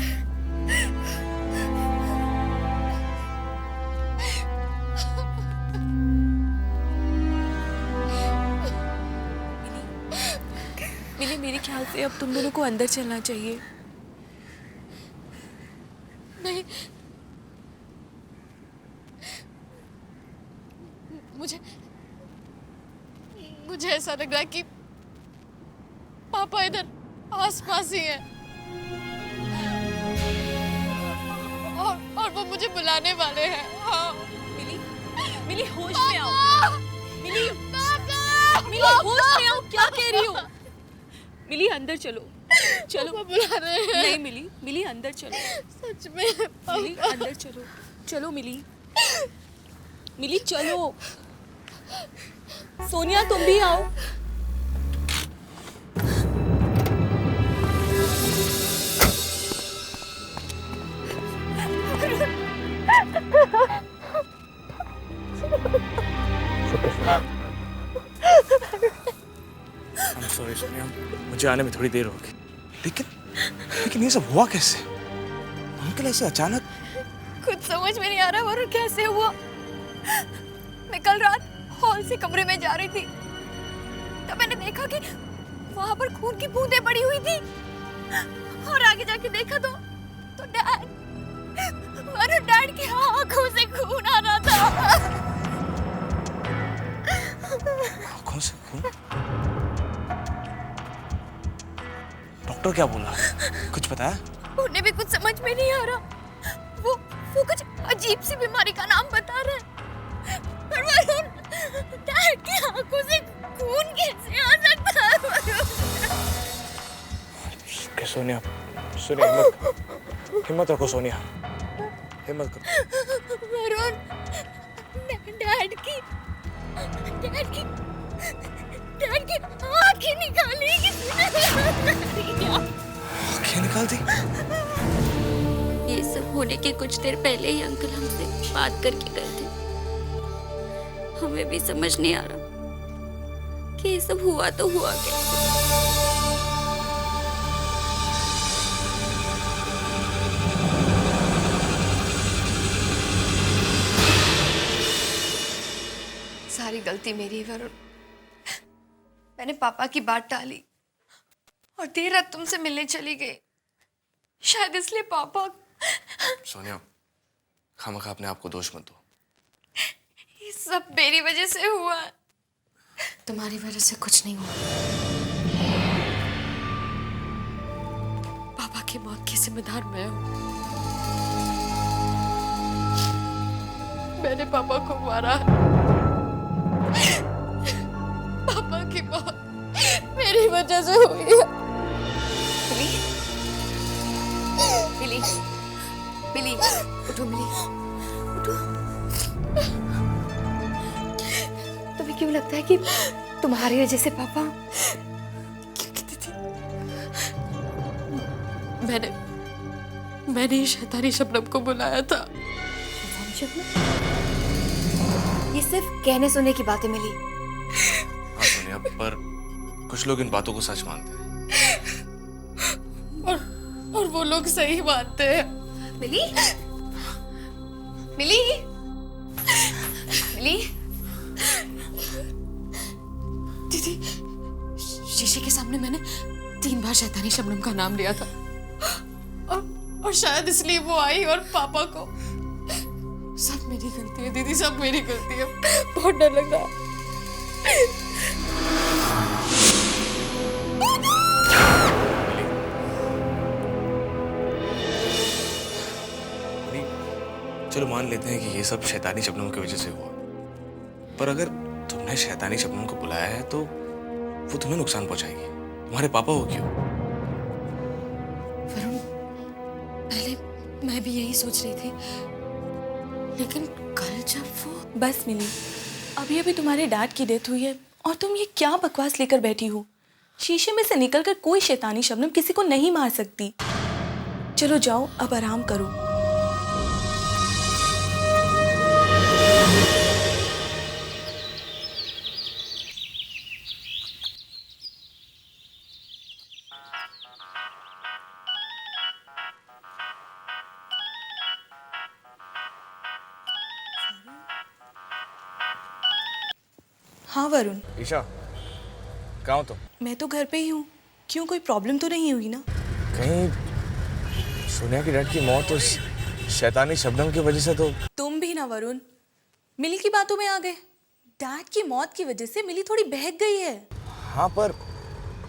मिली, मेरे ख्याल से अब तुम दोनों को अंदर चलना चाहिए। नहीं, मुझे ऐसा लग रहा है कि पापा इधर आसपास ही हैं और वो मुझे बुलाने वाले हैं। हाँ मिली, मिली होश में आओ। मिली, पापा, मिली, होश में आओ, क्या कह रही हो? मिली अंदर चलो, चलो। बुला रहे हैं। नहीं मिली, मिली अंदर चलो। सच में मिली अंदर चलो, चलो मिली, मिली चलो। सोनिया तुम भी आओ। सॉरी सोनिया, मुझे आने में थोड़ी देर होगी। लेकिन ये सब हुआ कैसे? अंकल ऐसे अचानक? कुछ समझ में नहीं आ रहा वरुण कैसे हुआ। मैं कल रात हॉल से कमरे में जा रही थी, तब मैंने देखा कि वहां पर खून की बूंदें पड़ी हुई थी, और आगे जाके देखा तो डैड की आंखों से खून आ रहा था। आंखों से खून? डॉक्टर क्या बोला? कुछ बताया? उन्हें भी कुछ समझ में नहीं आ रहा। वो कुछ अजीब सी बीमारी का नाम बता रहे हैं। पर वरुण, डैड की आंखों से खून कैसे आ सकता है? सोनिया, हिम्मत रखो सोनिया, हिम्मत करो। वरुण, डैड की आंखें निकाली किसी ने। आंखें निकाल दी? ये सब होने के कुछ देर पहले ही अंकल हमसे बात करके गए थे। हमें भी समझ नहीं आ रहा कि ये सब हुआ तो हुआ कैसे। सारी गलती मेरी है वरुण। मैंने पापा की बात टाली और देर रात तुमसे मिलने चली गई। शायद इसलिए पापा। सोनिया, खामखा अपने आप को दोष मत दो। ये सब मेरी वजह से हुआ है। तुम्हारी वजह से कुछ नहीं हुआ। पापा की मौत की जिम्मेदार मैं हूँ। मैंने पापा को मारा है। पापा की मौत मेरी वजह से हुई है। मिली, मिली, उठो मिली, उठो। तुम्हें क्यों लगता है कि तुम्हारी वजह से पापा? मैंने शैतानी शबनम को बुलाया था। ये सिर्फ कहने सुनने की बातें मिली। हाँ सोनिया, पर कुछ लोग इन बातों को सच मानते हैं। और वो लोग सही मानते हैं। मिली, मिली, मिली। दीदी, शीशे के सामने मैंने 3 बार शैतानी शबनम का नाम लिया था, और शायद इसलिए वो आई और पापा को। सब मेरी गलती है दीदी, सब मेरी गलती है। बहुत डर लग रहा है। चलो मान लेते हैं कि ये सब शैतानी शबनम की वजह से हुआ, पर अगर तुमने शैतानी शबनम को बुलाया है तो वो तुम्हें नुकसान पहुंचाएगी। तुम्हारे पापा हो क्यों? वरुण, पहले मैं भी यही सोच रही थी, लेकिन कल जब वो। बस मिली, अभी अभी तुम्हारे डैड की डेथ हुई है और तुम ये क्या बकवास लेकर बैठी हो? शीशे में से निकलकर कोई शैतानी शबनम किसी को नहीं मार सकती। चलो जाओ, अब आराम करो। हाँ वरुण। ईशा, कहाँ हो तुम? मैं तो घर पे ही हूँ। क्यों, कोई प्रॉब्लम तो नहीं हुई ना? कहीं सोनिया की डैड की मौत उस शैतानी शबनम की वजह से तो? तुम भी ना वरुण, मिली की बातों में आ गए। डैड की मौत की वजह से मिली थोड़ी बहक गई है। हाँ, पर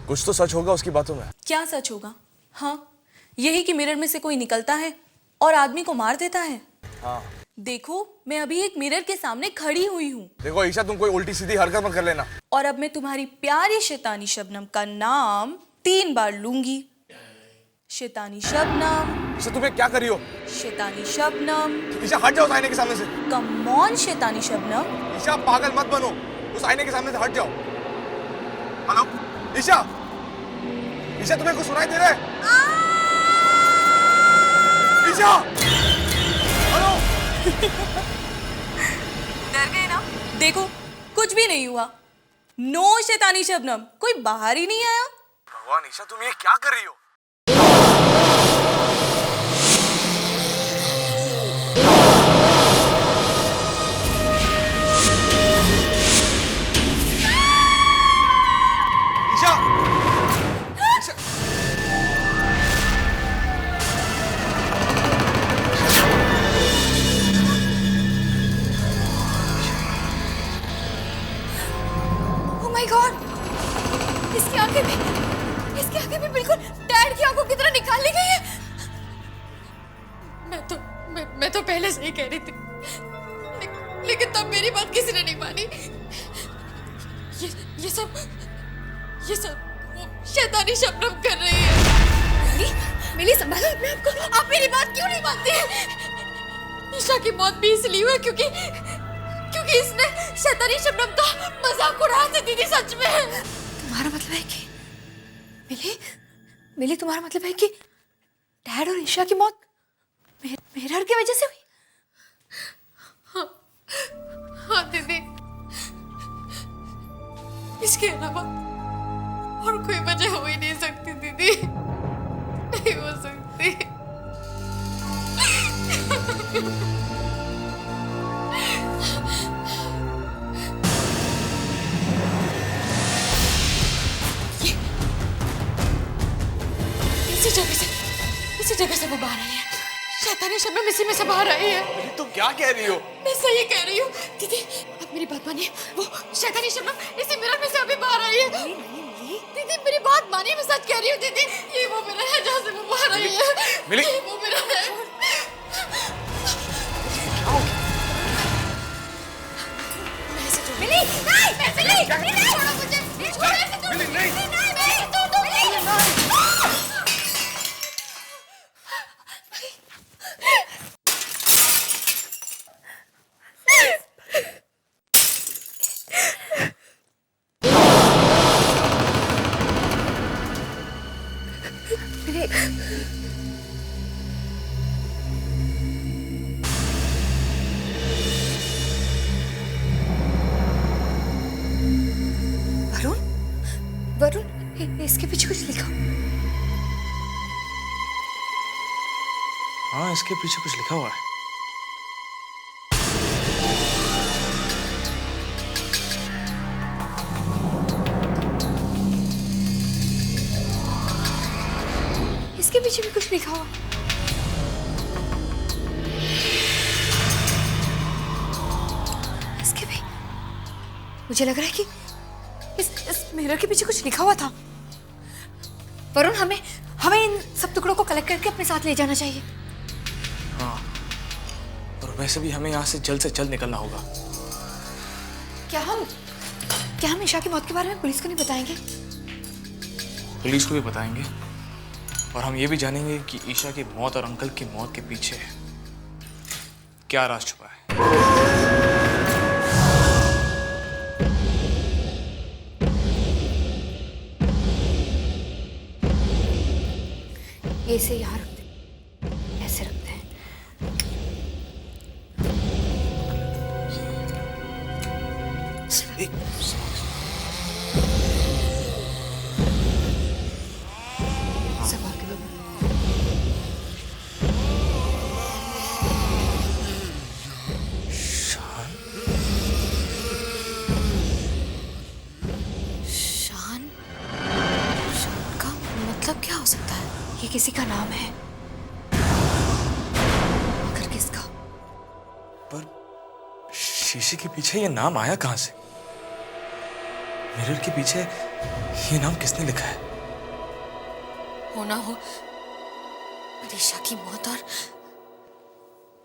कुछ तो सच होगा उसकी बातों में। क्या सच होगा? हाँ, यही कि मिरर में से कोई निकलता है और आदमी को मार देता है। हाँ। देखो मैं अभी एक मिरर के सामने खड़ी हुई हूँ देखो ईशा, तुम कोई उल्टी सीधी हरकत मत कर लेना। और अब मैं तुम्हारी प्यारी शैतानी शबनम का नाम 3 बार लूंगी। शैतानी शबनम। ईशा तुम्हें क्या करी हो? शैतानी शबनम। ईशा हट जाओ उस आईने के सामने से। कम ऑन शैतानी शबनम। ईशा पागल मत बनो, उस आईने के सामने से हट जाओ। हेलो ईशा, ईशा तुम्हें कुछ सुनाई दे रहा है? ईशा, हेलो। डर गए ना? देखो कुछ भी नहीं हुआ। नो शैतानी शबनम, कोई बाहर ही नहीं आया। भगवान ईशा, तुम ये क्या कर रही हो? Isha, Isha. Oh my God! इसकी आंखें भी बिल्कुल डैड की आंखों की तरह निकाल ली गई है। मैं तो पहले से ही कह रही थी, लेकिन तब मेरी बात किसी ने नहीं मानी। ये सब वो शैतानी शबनम कर रही है। मिली संभालो अपने आप को। आप मेरी बात क्यों नहीं मानती? ईशा की मौत भी इसलिए हुई क्योंकि इसने शैतानी शबनम का मजाक उड़ाया था दीदी। सच में तुम्हारा मतलब है कि मिली तुम्हारा मतलब है कि डैड और ईशा की मौत मिरर की वजह से हुई? हाँ दीदी, इसके अलावा और कोई वजह हो ही नहीं सकती दीदी, नहीं हो सकती। इसी जगह से वो बाहर आई है। शैतानी शबनम इसी में से बाहर आई है। तुम क्या कह रही हो? मैं सही कह रही हूँ दीदी, आप मेरी बात मानिए। वो शैतानी शबनम इसी मिरर में से अभी बाहर आई है। दीदी मेरी बात मानिए, मैं सच कह रही हूँ दीदी। ये वो मिरर है जहाँ से वो बाहर आई है। मिली? ये वो मिरर है। मिली नहीं, मिली छोड़ो मुझे, मिली नहीं। वरुण, इसके पीछे कुछ लिखा। हाँ, इसके पीछे कुछ लिखा हुआ है। इसके पीछे भी कुछ लिखा हुआ। इसके भी मुझे लग रहा है कि इस मिरर के पीछे कुछ लिखा हुआ था। वरुण, हमें इन सब टुकड़ों को कलेक्ट करके अपने साथ ले जाना चाहिए। हाँ, और वैसे भी हमें यहाँ से जल्द निकलना होगा। क्या हम ईशा की मौत के बारे में पुलिस को नहीं बताएंगे? पुलिस को भी बताएंगे, और हम ये भी जानेंगे कि ईशा की मौत और अंकल की मौत के पीछे क्या राज छुपा है। ऐसे यहाँ रखते, ऐसे रखते हैं। शान का मतलब क्या हो सकता है? ये किसी का नाम है, मगर किसका? पर शीशे के पीछे ये नाम आया कहां से? मिरर के पीछे ये नाम किसने लिखा है? होना हो ईशा की मौत और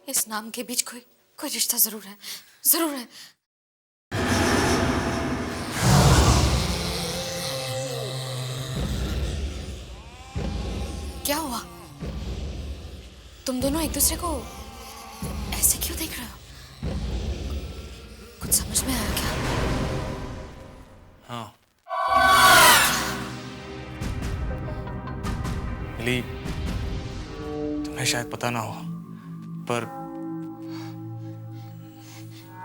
इस नाम के बीच कोई कोई रिश्ता जरूर है, जरूर है। क्या हुआ? तुम दोनों एक दूसरे को ऐसे क्यों देख रहे हो? कुछ समझ में आया क्या? हाँ मिली, तुम्हें शायद पता ना हो पर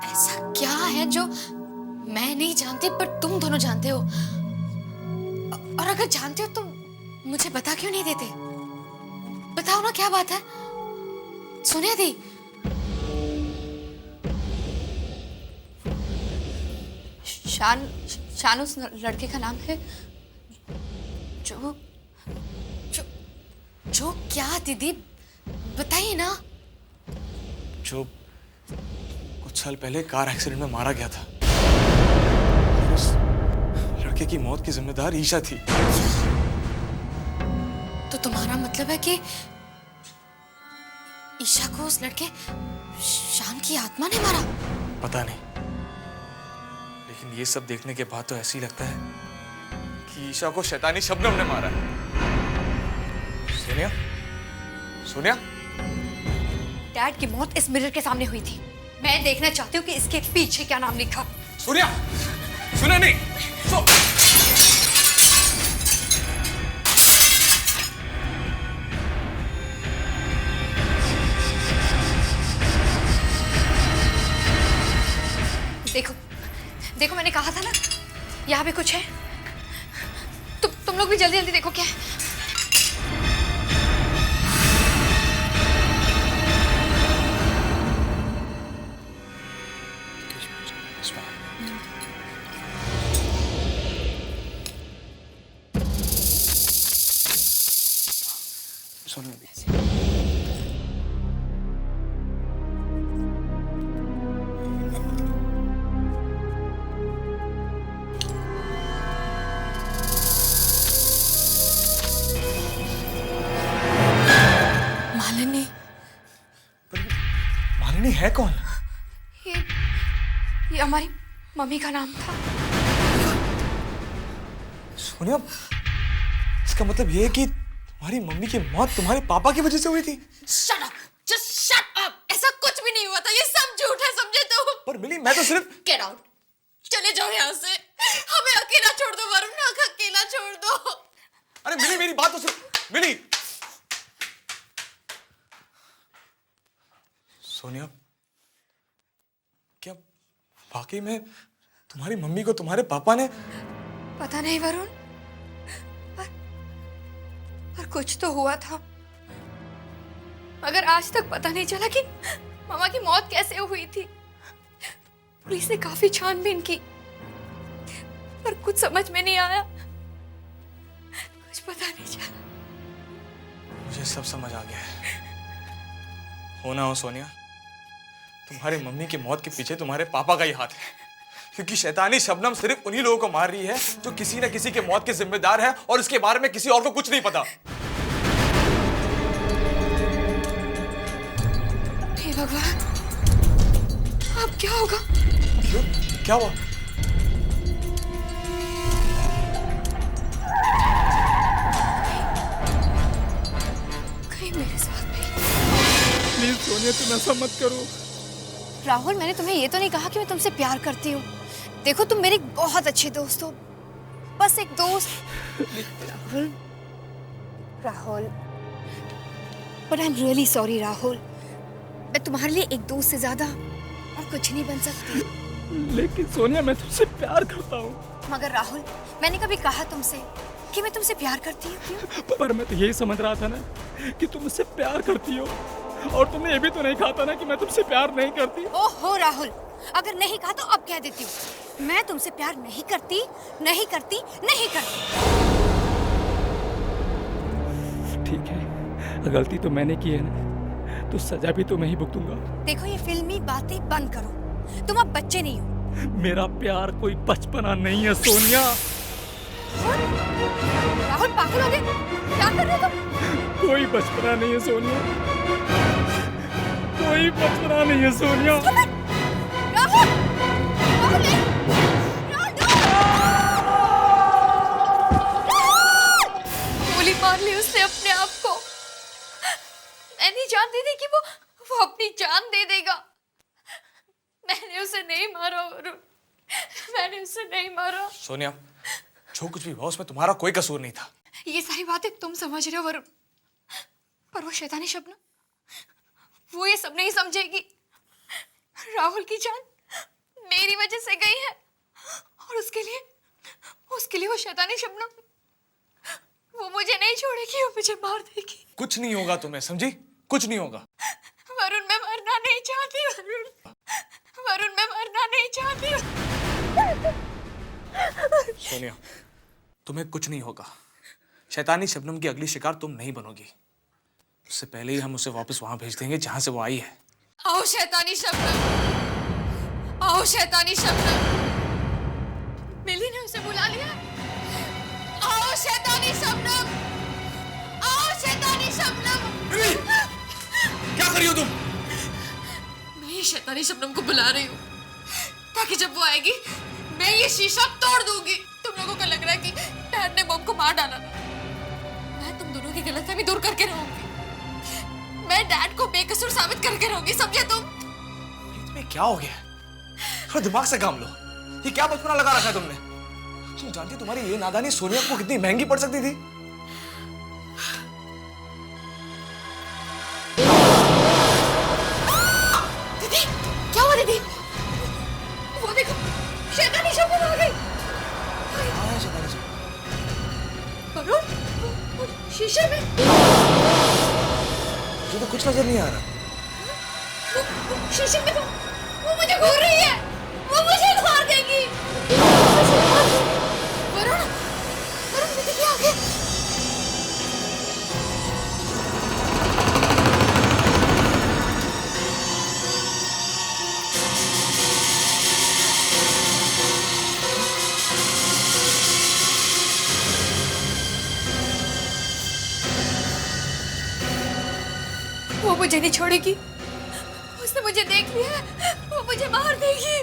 ऐसा क्या है जो मैं नहीं जानती पर तुम दोनों जानते हो? और अगर जानते हो तो मुझे बता क्यों नहीं देते? बताओ ना, क्या बात है? सुनिए दी, शान उस लड़के का नाम है जो जो जो क्या दीदी बताइए ना। जो कुछ साल पहले कार एक्सीडेंट में मारा गया था, उस लड़के की मौत की जिम्मेदार ईशा थी। तो तुम्हारा मतलब है कि ईशा को उस लड़के शान की आत्मा ने मारा? पता नहीं, लेकिन ये सब देखने के बाद तो ऐसे ही लगता है कि ईशा को शैतानी शबनम ने मारा है। सोनिया, सोनिया, डैड की मौत इस मिरर के सामने हुई थी। मैं देखना चाहती हूँ कि इसके पीछे क्या नाम लिखा। सोनिया, सुना नहीं? देखो देखो, मैंने कहा था ना यहाँ पे कुछ है। तुम लोग भी जल्दी जल्दी देखो क्या है। मालिनी, मालिनी है कौन? ये हमारी मम्मी का नाम था। सोनिया, इसका मतलब ये है कि तुम्हारी मम्मी की मौत तुम्हारे पापा की वजह से हुई थी? Shut up! Just shut up! ऐसा कुछ भी नहीं हुआ था, ये सब झूठ है, समझे तुम? पर मिली, मैं तो सिर्फ Get out! चले जाओ यहाँ से। हमें अकेला छोड़ दो वरुण, अकेला छोड़ दो। अरे मिली, मेरी बात तो सुन। मिली, सोनिया, क्या वाकई में तुम्हारी मम्मी को तुम्हारे पापा ने? पता नहीं वरुण, पर कुछ तो हुआ था। मगर आज तक पता नहीं चला कि मामा की मौत कैसे हुई थी। पुलिस ने काफी छानबीन की पर कुछ समझ में नहीं आया, कुछ पता नहीं चला। मुझे सब समझ आ गया है। हो ना हो सोनिया, तुम्हारी मम्मी की मौत के पीछे तुम्हारे पापा का ही हाथ है, क्योंकि शैतानी शबनम सिर्फ उन्हीं लोगों को मार रही है जो किसी न किसी के मौत के जिम्मेदार है और इसके बारे में किसी और को कुछ नहीं पता। हे भगवान, अब क्या होगा? क्यों? क्या हुआ? कहीं मेरे साथ भी। प्लीज सोनिया, तुम ऐसा मत करो। राहुल, मैंने तुम्हें ये तो नहीं कहा कि मैं तुमसे प्यार करती हूँ। देखो, तुम मेरे बहुत अच्छे दोस्त हो, बस एक दोस्त। Rahul, Rahul, but I am really sorry Rahul. मैं तुम्हारे लिए एक दोस्त से ज्यादा और कुछ नहीं बन सकती। लेकिन सोनिया, मैं तुमसे प्यार करता हूँ। मगर राहुल, मैंने कभी कहा तुमसे कि मैं तुमसे प्यार करती हूँ? पर मैं तो यही समझ रहा था ना कि तुम मुझसे प्यार करती हो, और तुमने ये भी तो नहीं कहा था ना कि मैं तुमसे प्यार नहीं करती। ओहो राहुल, अगर नहीं कहा तो अब कह देती हूँ, मैं तुमसे प्यार नहीं करती, नहीं करती, नहीं करती। ठीक है, गलती तो मैंने की है ना, तो सजा भी तो मैं ही भुगतूंगा। देखो, ये फिल्मी बातें बंद करो, तुम अब बच्चे नहीं हो। मेरा प्यार कोई बचपना नहीं है सोनिया। राहुल, पागल हो गए? क्या कर रहे हो तुम? कोई बचपना नहीं है सोनिया, कोई बचपना नहीं है सोनिया। राहुल राहुल गोली मार ली उसने अपने आप को। मैं नहीं जानती थी कि वो अपनी जान दे देगा। मैंने उसे नहीं मारा वरुण, मैंने उसे नहीं मारा। सोनिया, जो कुछ भी हुआ उसमें तुम्हारा कोई कसूर नहीं था। ये सारी बातें तुम समझ रहे हो वरुण, पर वो शैतानी शबनम, वो ये सब नहीं समझेगी। राहुल की जान मेरी वजह से गई है और उसके लिए वो शैतानी शबनम, वो मुझे नहीं छोड़ेगी, वो मुझे मार देगी। कुछ नहीं होगा तुम्हें, समझी? कुछ नहीं होगा। वरुण मैं मरना नहीं चाहती। वरुण मैं मरना नहीं चाहती। सोनिया, तुम्हें कुछ नहीं होगा। शैतानी शबनम की अगली शिकार तुम नहीं बनोगी। उससे पहले ही हम उसे वापस वहां भेज देंगे जहां से वो आई है। आओ शैतानी शबनम, आओ शैतानी शबनम। मिली ने उसे बुला लिया। आओ शैतानी शबनम, आओ शैतानी शबनम। क्या कर रही हो तुम? मैं ये शैतानी शबनम को बुला रही हूँ ताकि जब वो आएगी मैं ये शीशा तोड़ दूंगी। तुम लोगों को लग रहा है कि डैड ने बॉब को मार डाला ना? मैं तुम दोनों की गलतफहमी दूर करके रहूंगी। मैं डैड को बेकसूर साबित करके रहूंगी, समझे तुम? तुम्हें क्या हो गया? थोड़ा दिमाग से काम लो। ये क्या बचपना लगा रखा है तुमने? तुम जानती हो तुम्हारी ये नादानी सोनिया को कितनी महंगी पड़ सकती थी? दीदी, क्या हुआ दीदी? वो देखो, शैतानी शबनम आ गई। वरुण, वो शीशे में मुझे तो कुछ नजर नहीं आ रहा। वो शीशे में तो वो मुझे घूर रही है, वो मुझे मार देगी। वरुण, वरुण दीदी क्या आ गया? वो मुझे नहीं छोड़ेगी। उसने मुझे देख लिया है, वो मुझे मार देगी।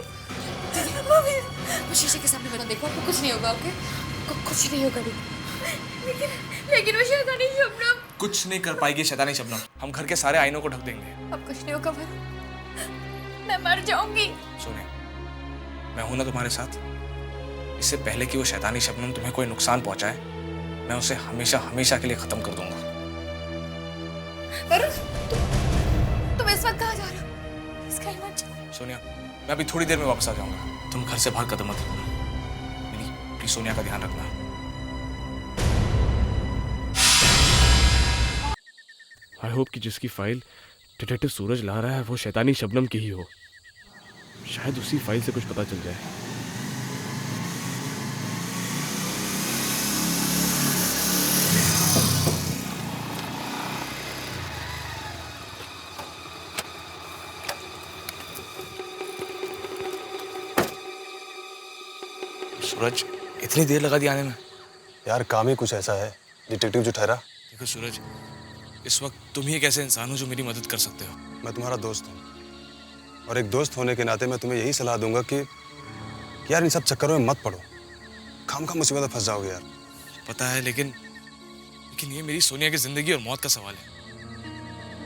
वो शीशे के सामने बना देखो, आपको कुछ नहीं होगा। ओके, कुछ नहीं होगा। लेकिन वो शैतानी शबनम कुछ नहीं कर पाएगी। शैतानी शबनम, हम घर के सारे आईनों को ढक देंगे। अब कुछ नहीं होगा वरुण, मैं मर जाऊंगी। सोनिया, मैं हूं ना तुम्हारे साथ। इससे पहले कि वो शैतानी शबनम तुम्हें कोई नुकसान पहुंचाए, मैं उसे हमेशा हमेशा के लिए खत्म कर दूंगा। वरुण, तुम इस वक्त कहाँ जा रहे हो? इसका ही मत जाओ। सोनिया, मैं अभी थोड़ी देर में वापस आ जाऊंगा। तुम घर से बाहर कदम मत रखना। मिनी, प्लीज सोनिया का ध्यान रखना। आई होप कि जिसकी फाइल डिटेक्टिव सूरज ला रहा है वो शैतानी शबनम की ही हो। शायद उसी फाइल से कुछ पता चल जाए। सूरज, इतनी देर लगा दी आने में? यार काम ही कुछ ऐसा है, डिटेक्टिव जो ठहरा। देखो सूरज, इस वक्त तुम ही एक ऐसे इंसान हो जो मेरी मदद कर सकते हो। मैं तुम्हारा दोस्त हूँ और एक दोस्त होने के नाते मैं तुम्हें यही सलाह दूंगा कि यार इन सब चक्करों में मत पड़ो। खामखा मुसीबत में फंस जाओगे यार। पता है, लेकिन ये मेरी सोनिया की जिंदगी और मौत का सवाल है।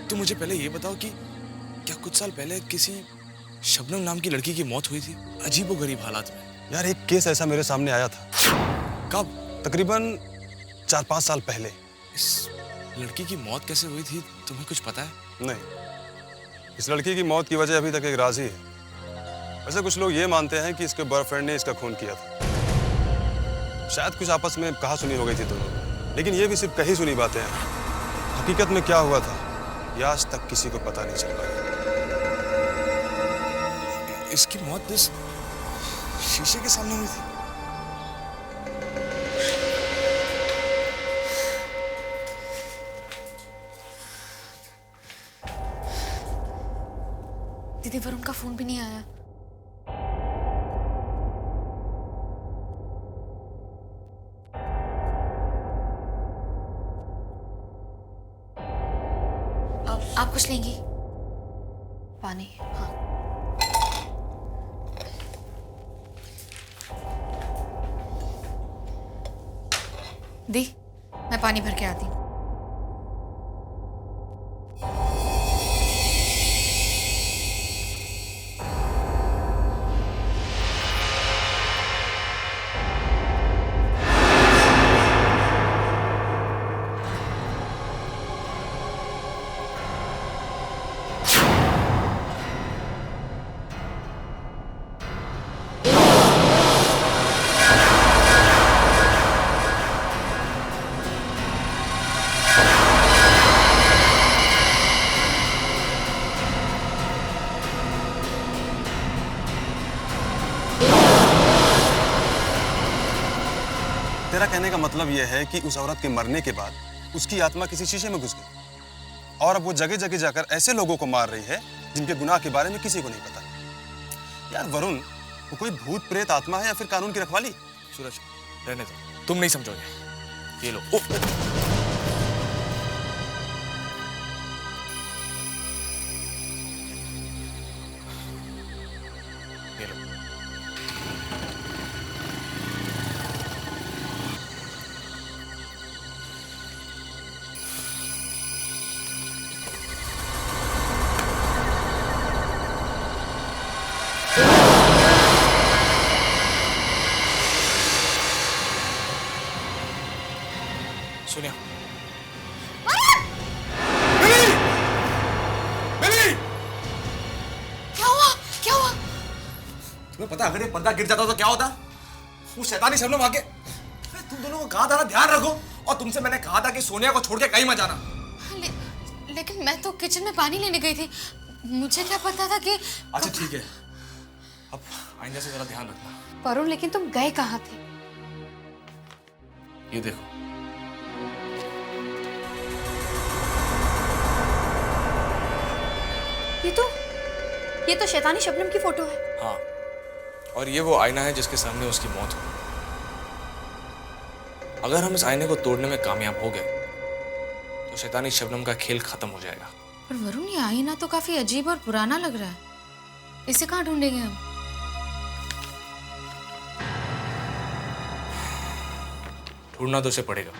तुम मुझे पहले ये बताओ कि क्या कुछ साल पहले किसी शबनम नाम की लड़की की मौत हुई थी अजीबोगरीब हालात में? यार एक केस ऐसा मेरे सामने आया था। कब? तकरीबन 4-5 साल पहले। इस लड़की की मौत कैसे हुई थी, तुम्हें कुछ पता है? नहीं, इस लड़की की मौत की वजह अभी तक एक राज ही है। वैसे कुछ लोग ये मानते हैं कि इसके बॉयफ्रेंड ने इसका खून किया था। शायद कुछ आपस में कहा सुनी हो गई थी दोनों, लेकिन ये भी सिर्फ कही सुनी बातें हैं। हकीकत में क्या हुआ था ये आज तक किसी को पता नहीं चल पाया। इसकी मौत इस शीशे के सामने हुई थी। दीदी, वरुण का फोन भी नहीं आया। आप कुछ लेंगी? पानी, हाँ। दी, मैं पानी भर के आती हूँ। तेरा कहने का मतलब यह है कि उस औरत के मरने के बाद उसकी आत्मा किसी शीशे में घुस गई और अब वो जगह जगह जाकर ऐसे लोगों को मार रही है जिनके गुनाह के बारे में किसी को नहीं पता। यार वरुण, वो कोई भूत प्रेत आत्मा है या फिर कानून की रखवाली? सूरज, रहने दो, तुम नहीं समझोगे। ये लो। ये लो। सोनिया, क्या हुआ? क्या हुआ? तुम्हें पता अगर ये पर्दा गिर जाता तो क्या होता? वो शैतानी शबनम आके तुम दोनों को कहा था ना ध्यान रखो, और तुमसे मैंने कहा था कि सोनिया को छोड़ के कहीं मत जाना। लेकिन मैं तो किचन में पानी लेने गई थी, मुझे क्या पता था कि। अच्छा ठीक है, अब आइंदा से जरा ध्यान रखना। वरुण, लेकिन तुम गए कहाँ थे? ये देखो, ये तो शैतानी शबनम की फोटो है। हाँ, और ये वो आईना है जिसके सामने उसकी मौत हुई। अगर हम इस आईने को तोड़ने में कामयाब हो गए तो शैतानी शबनम का खेल खत्म हो जाएगा। पर वरुण, ये आईना तो काफी अजीब और पुराना लग रहा है, इसे कहाँ ढूंढेंगे हम? ढूंढना तो उसे पड़ेगा,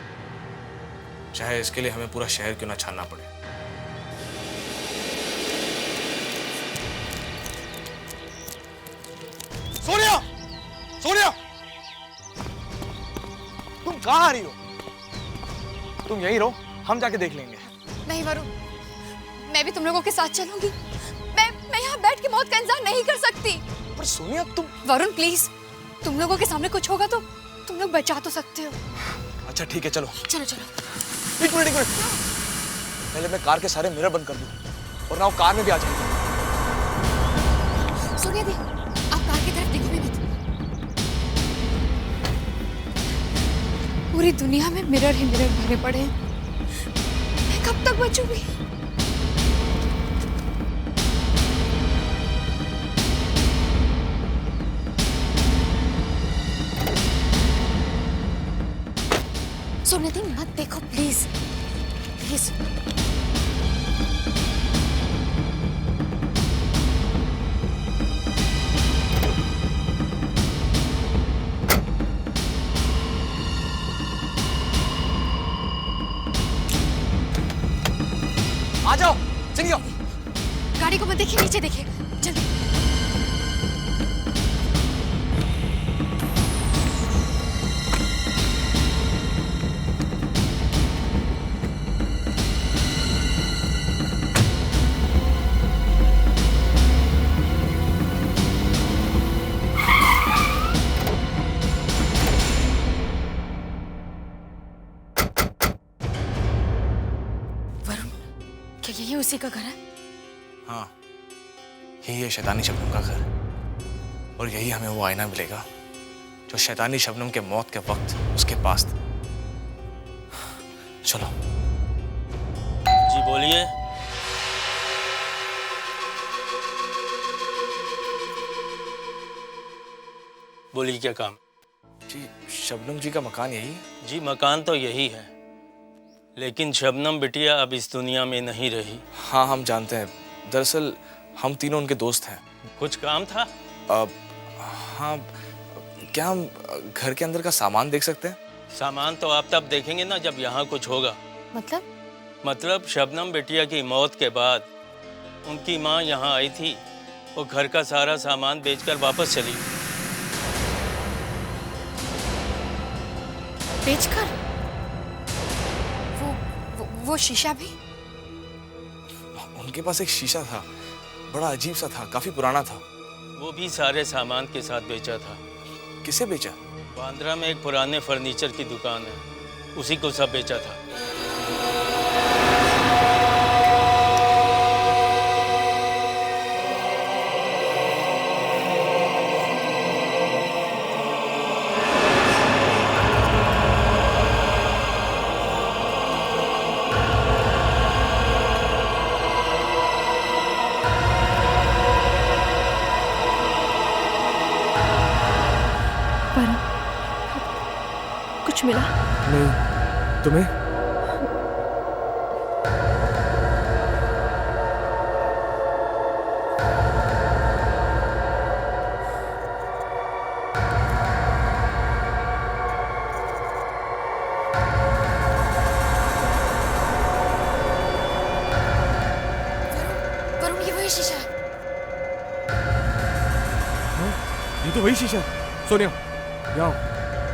चाहे इसके लिए हमें पूरा शहर क्यों ना छानना पड़े। सोनिया! सोनिया! तुम कहाँ आ रही हो? तुम यहीं रहो, हम जाके देख लेंगे। नहीं वरुण, मैं भी तुम लोगों के साथ चलूंगी। मैं यहाँ बैठ के मौत का इंतजार नहीं कर सकती। पर सोनिया तुम। वरुण प्लीज, तुम लोगों के सामने कुछ होगा तो तुम लोग बचा तो सकते हो। अच्छा ठीक है, चलो। चलो चलो। एक मिनट। पहले मैं कार के सारे मिरर बंद कर दूं और ना वो कार में भी आ जाएगी। सोनिया दी, आप कार की तरफ देखो भी मत। पूरी दुनिया में मिरर ही मिरर भरे पड़े हैं, मैं कब तक बचूंगी? सोनिया दी, मत देखो प्लीज, प्लीज। आ जाओ, चलिए। गाड़ी को मत देखिए, नीचे देखिए, जल्दी। क्या यही उसी का घर है? हाँ, यही है शैतानी शबनम का घर, और यही हमें वो आईना मिलेगा जो शैतानी शबनम के मौत के वक्त उसके पास था। चलो। जी बोलिए। बोलिए क्या काम? जी, शबनम जी का मकान यही? जी मकान तो यही है, लेकिन शबनम बिटिया अब इस दुनिया में नहीं रही। हाँ हम जानते हैं, दरअसल हम तीनों उनके दोस्त हैं। कुछ काम था? हाँ, क्या हम घर के अंदर का सामान देख सकते हैं? सामान तो आप तब देखेंगे ना जब यहाँ कुछ होगा। मतलब शबनम बिटिया की मौत के बाद उनकी माँ यहाँ आई थी, वो घर का सारा सामान बेचकर वापस चली। बेचकर? वो शीशा भी? उनके पास एक शीशा था, बड़ा अजीब सा था, काफी पुराना था। वो भी सारे सामान के साथ बेचा था। किसे बेचा? बांद्रा में एक पुराने फर्नीचर की दुकान है, उसी को सब बेचा था। कुछ मिला? नहीं, तुम्हें? वरुण, ये वही शीशा है। ये तो वही शीशा है। सोनिया, यहाँ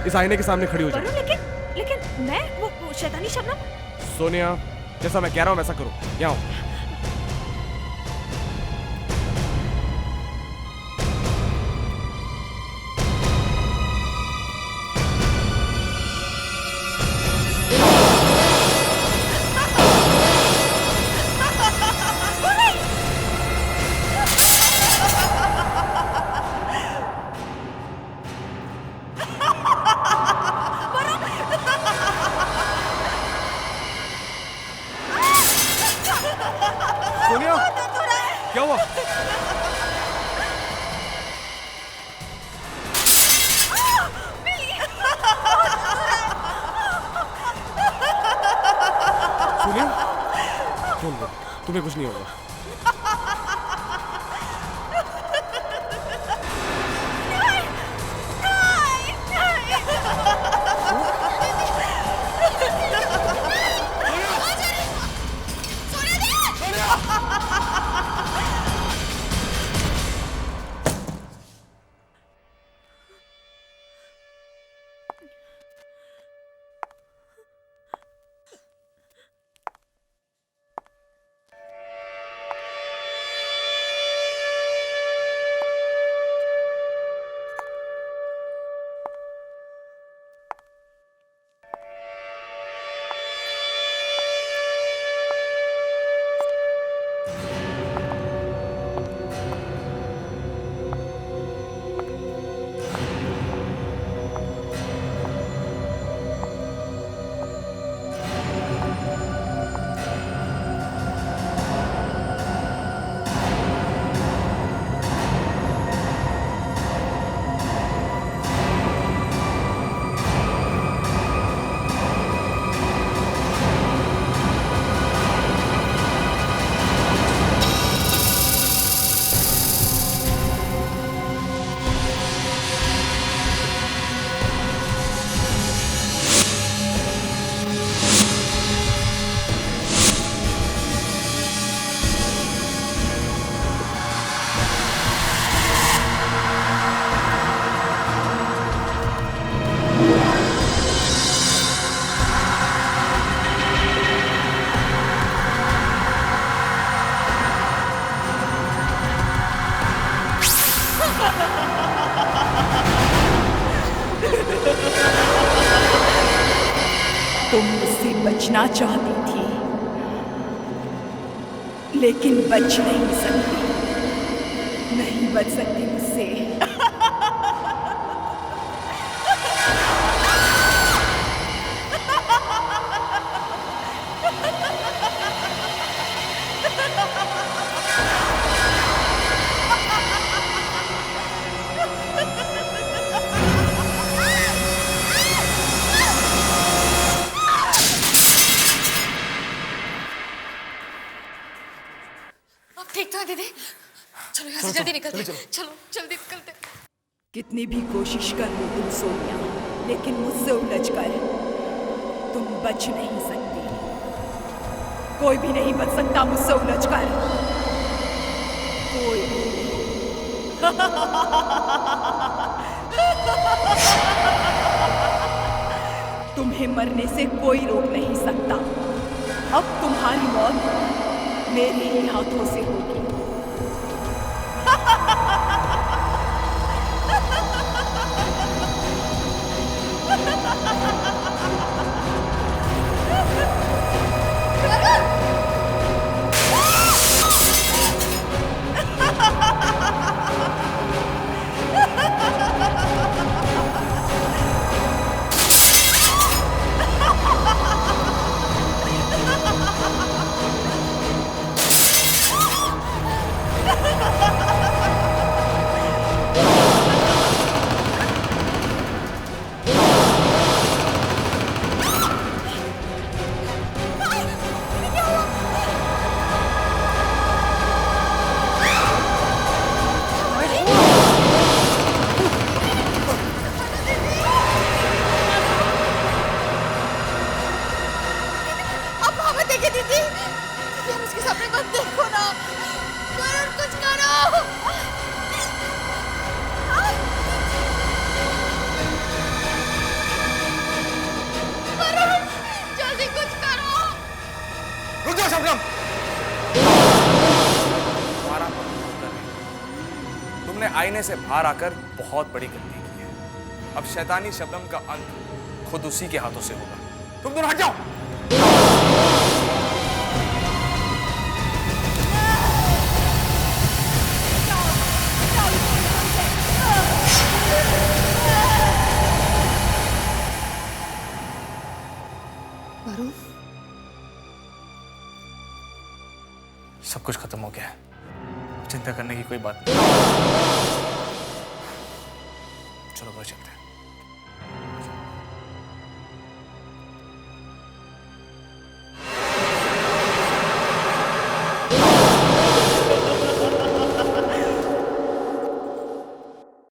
इस आईने के सामने खड़ी हो जाओ। लेकिन मैं वो शैतानी शबनम? सोनिया, जैसा मैं कह रहा हूँ वैसा करो। यहाँ आओ। सोनिया, क्या हुआ? सोनिया, चलो, तुम्हें कुछ नहीं होगा। तुम मुझसे बचना चाहती थी, लेकिन बच नहीं सकती, नहीं बच सकती मुझसे। आप ठीक तो हैं दीदी? यहाँ से जल्दी निकलते हैं। चलो जल्दी निकलते हैं। कितनी भी कोशिश कर लो तुम सोनिया, लेकिन मुझसे उलझ कर तुम बच नहीं सकती। कोई भी नहीं बच सकता मुझसे उलझ कर, कोई भी नहीं। तुम्हें मरने से कोई रोक नहीं सकता। अब तुम्हारी मौत मेरे ही हाथों से होगी। तुमने आईने से बाहर आकर बहुत बड़ी गलती की है। अब शैतानी शबनम का अंत खुद उसी के हाथों से होगा। तुम दोनों हट जाओ। वरुण, सब कुछ खत्म हो गया है। चिंता करने की कोई बात नहीं। चलो घर चलते हैं।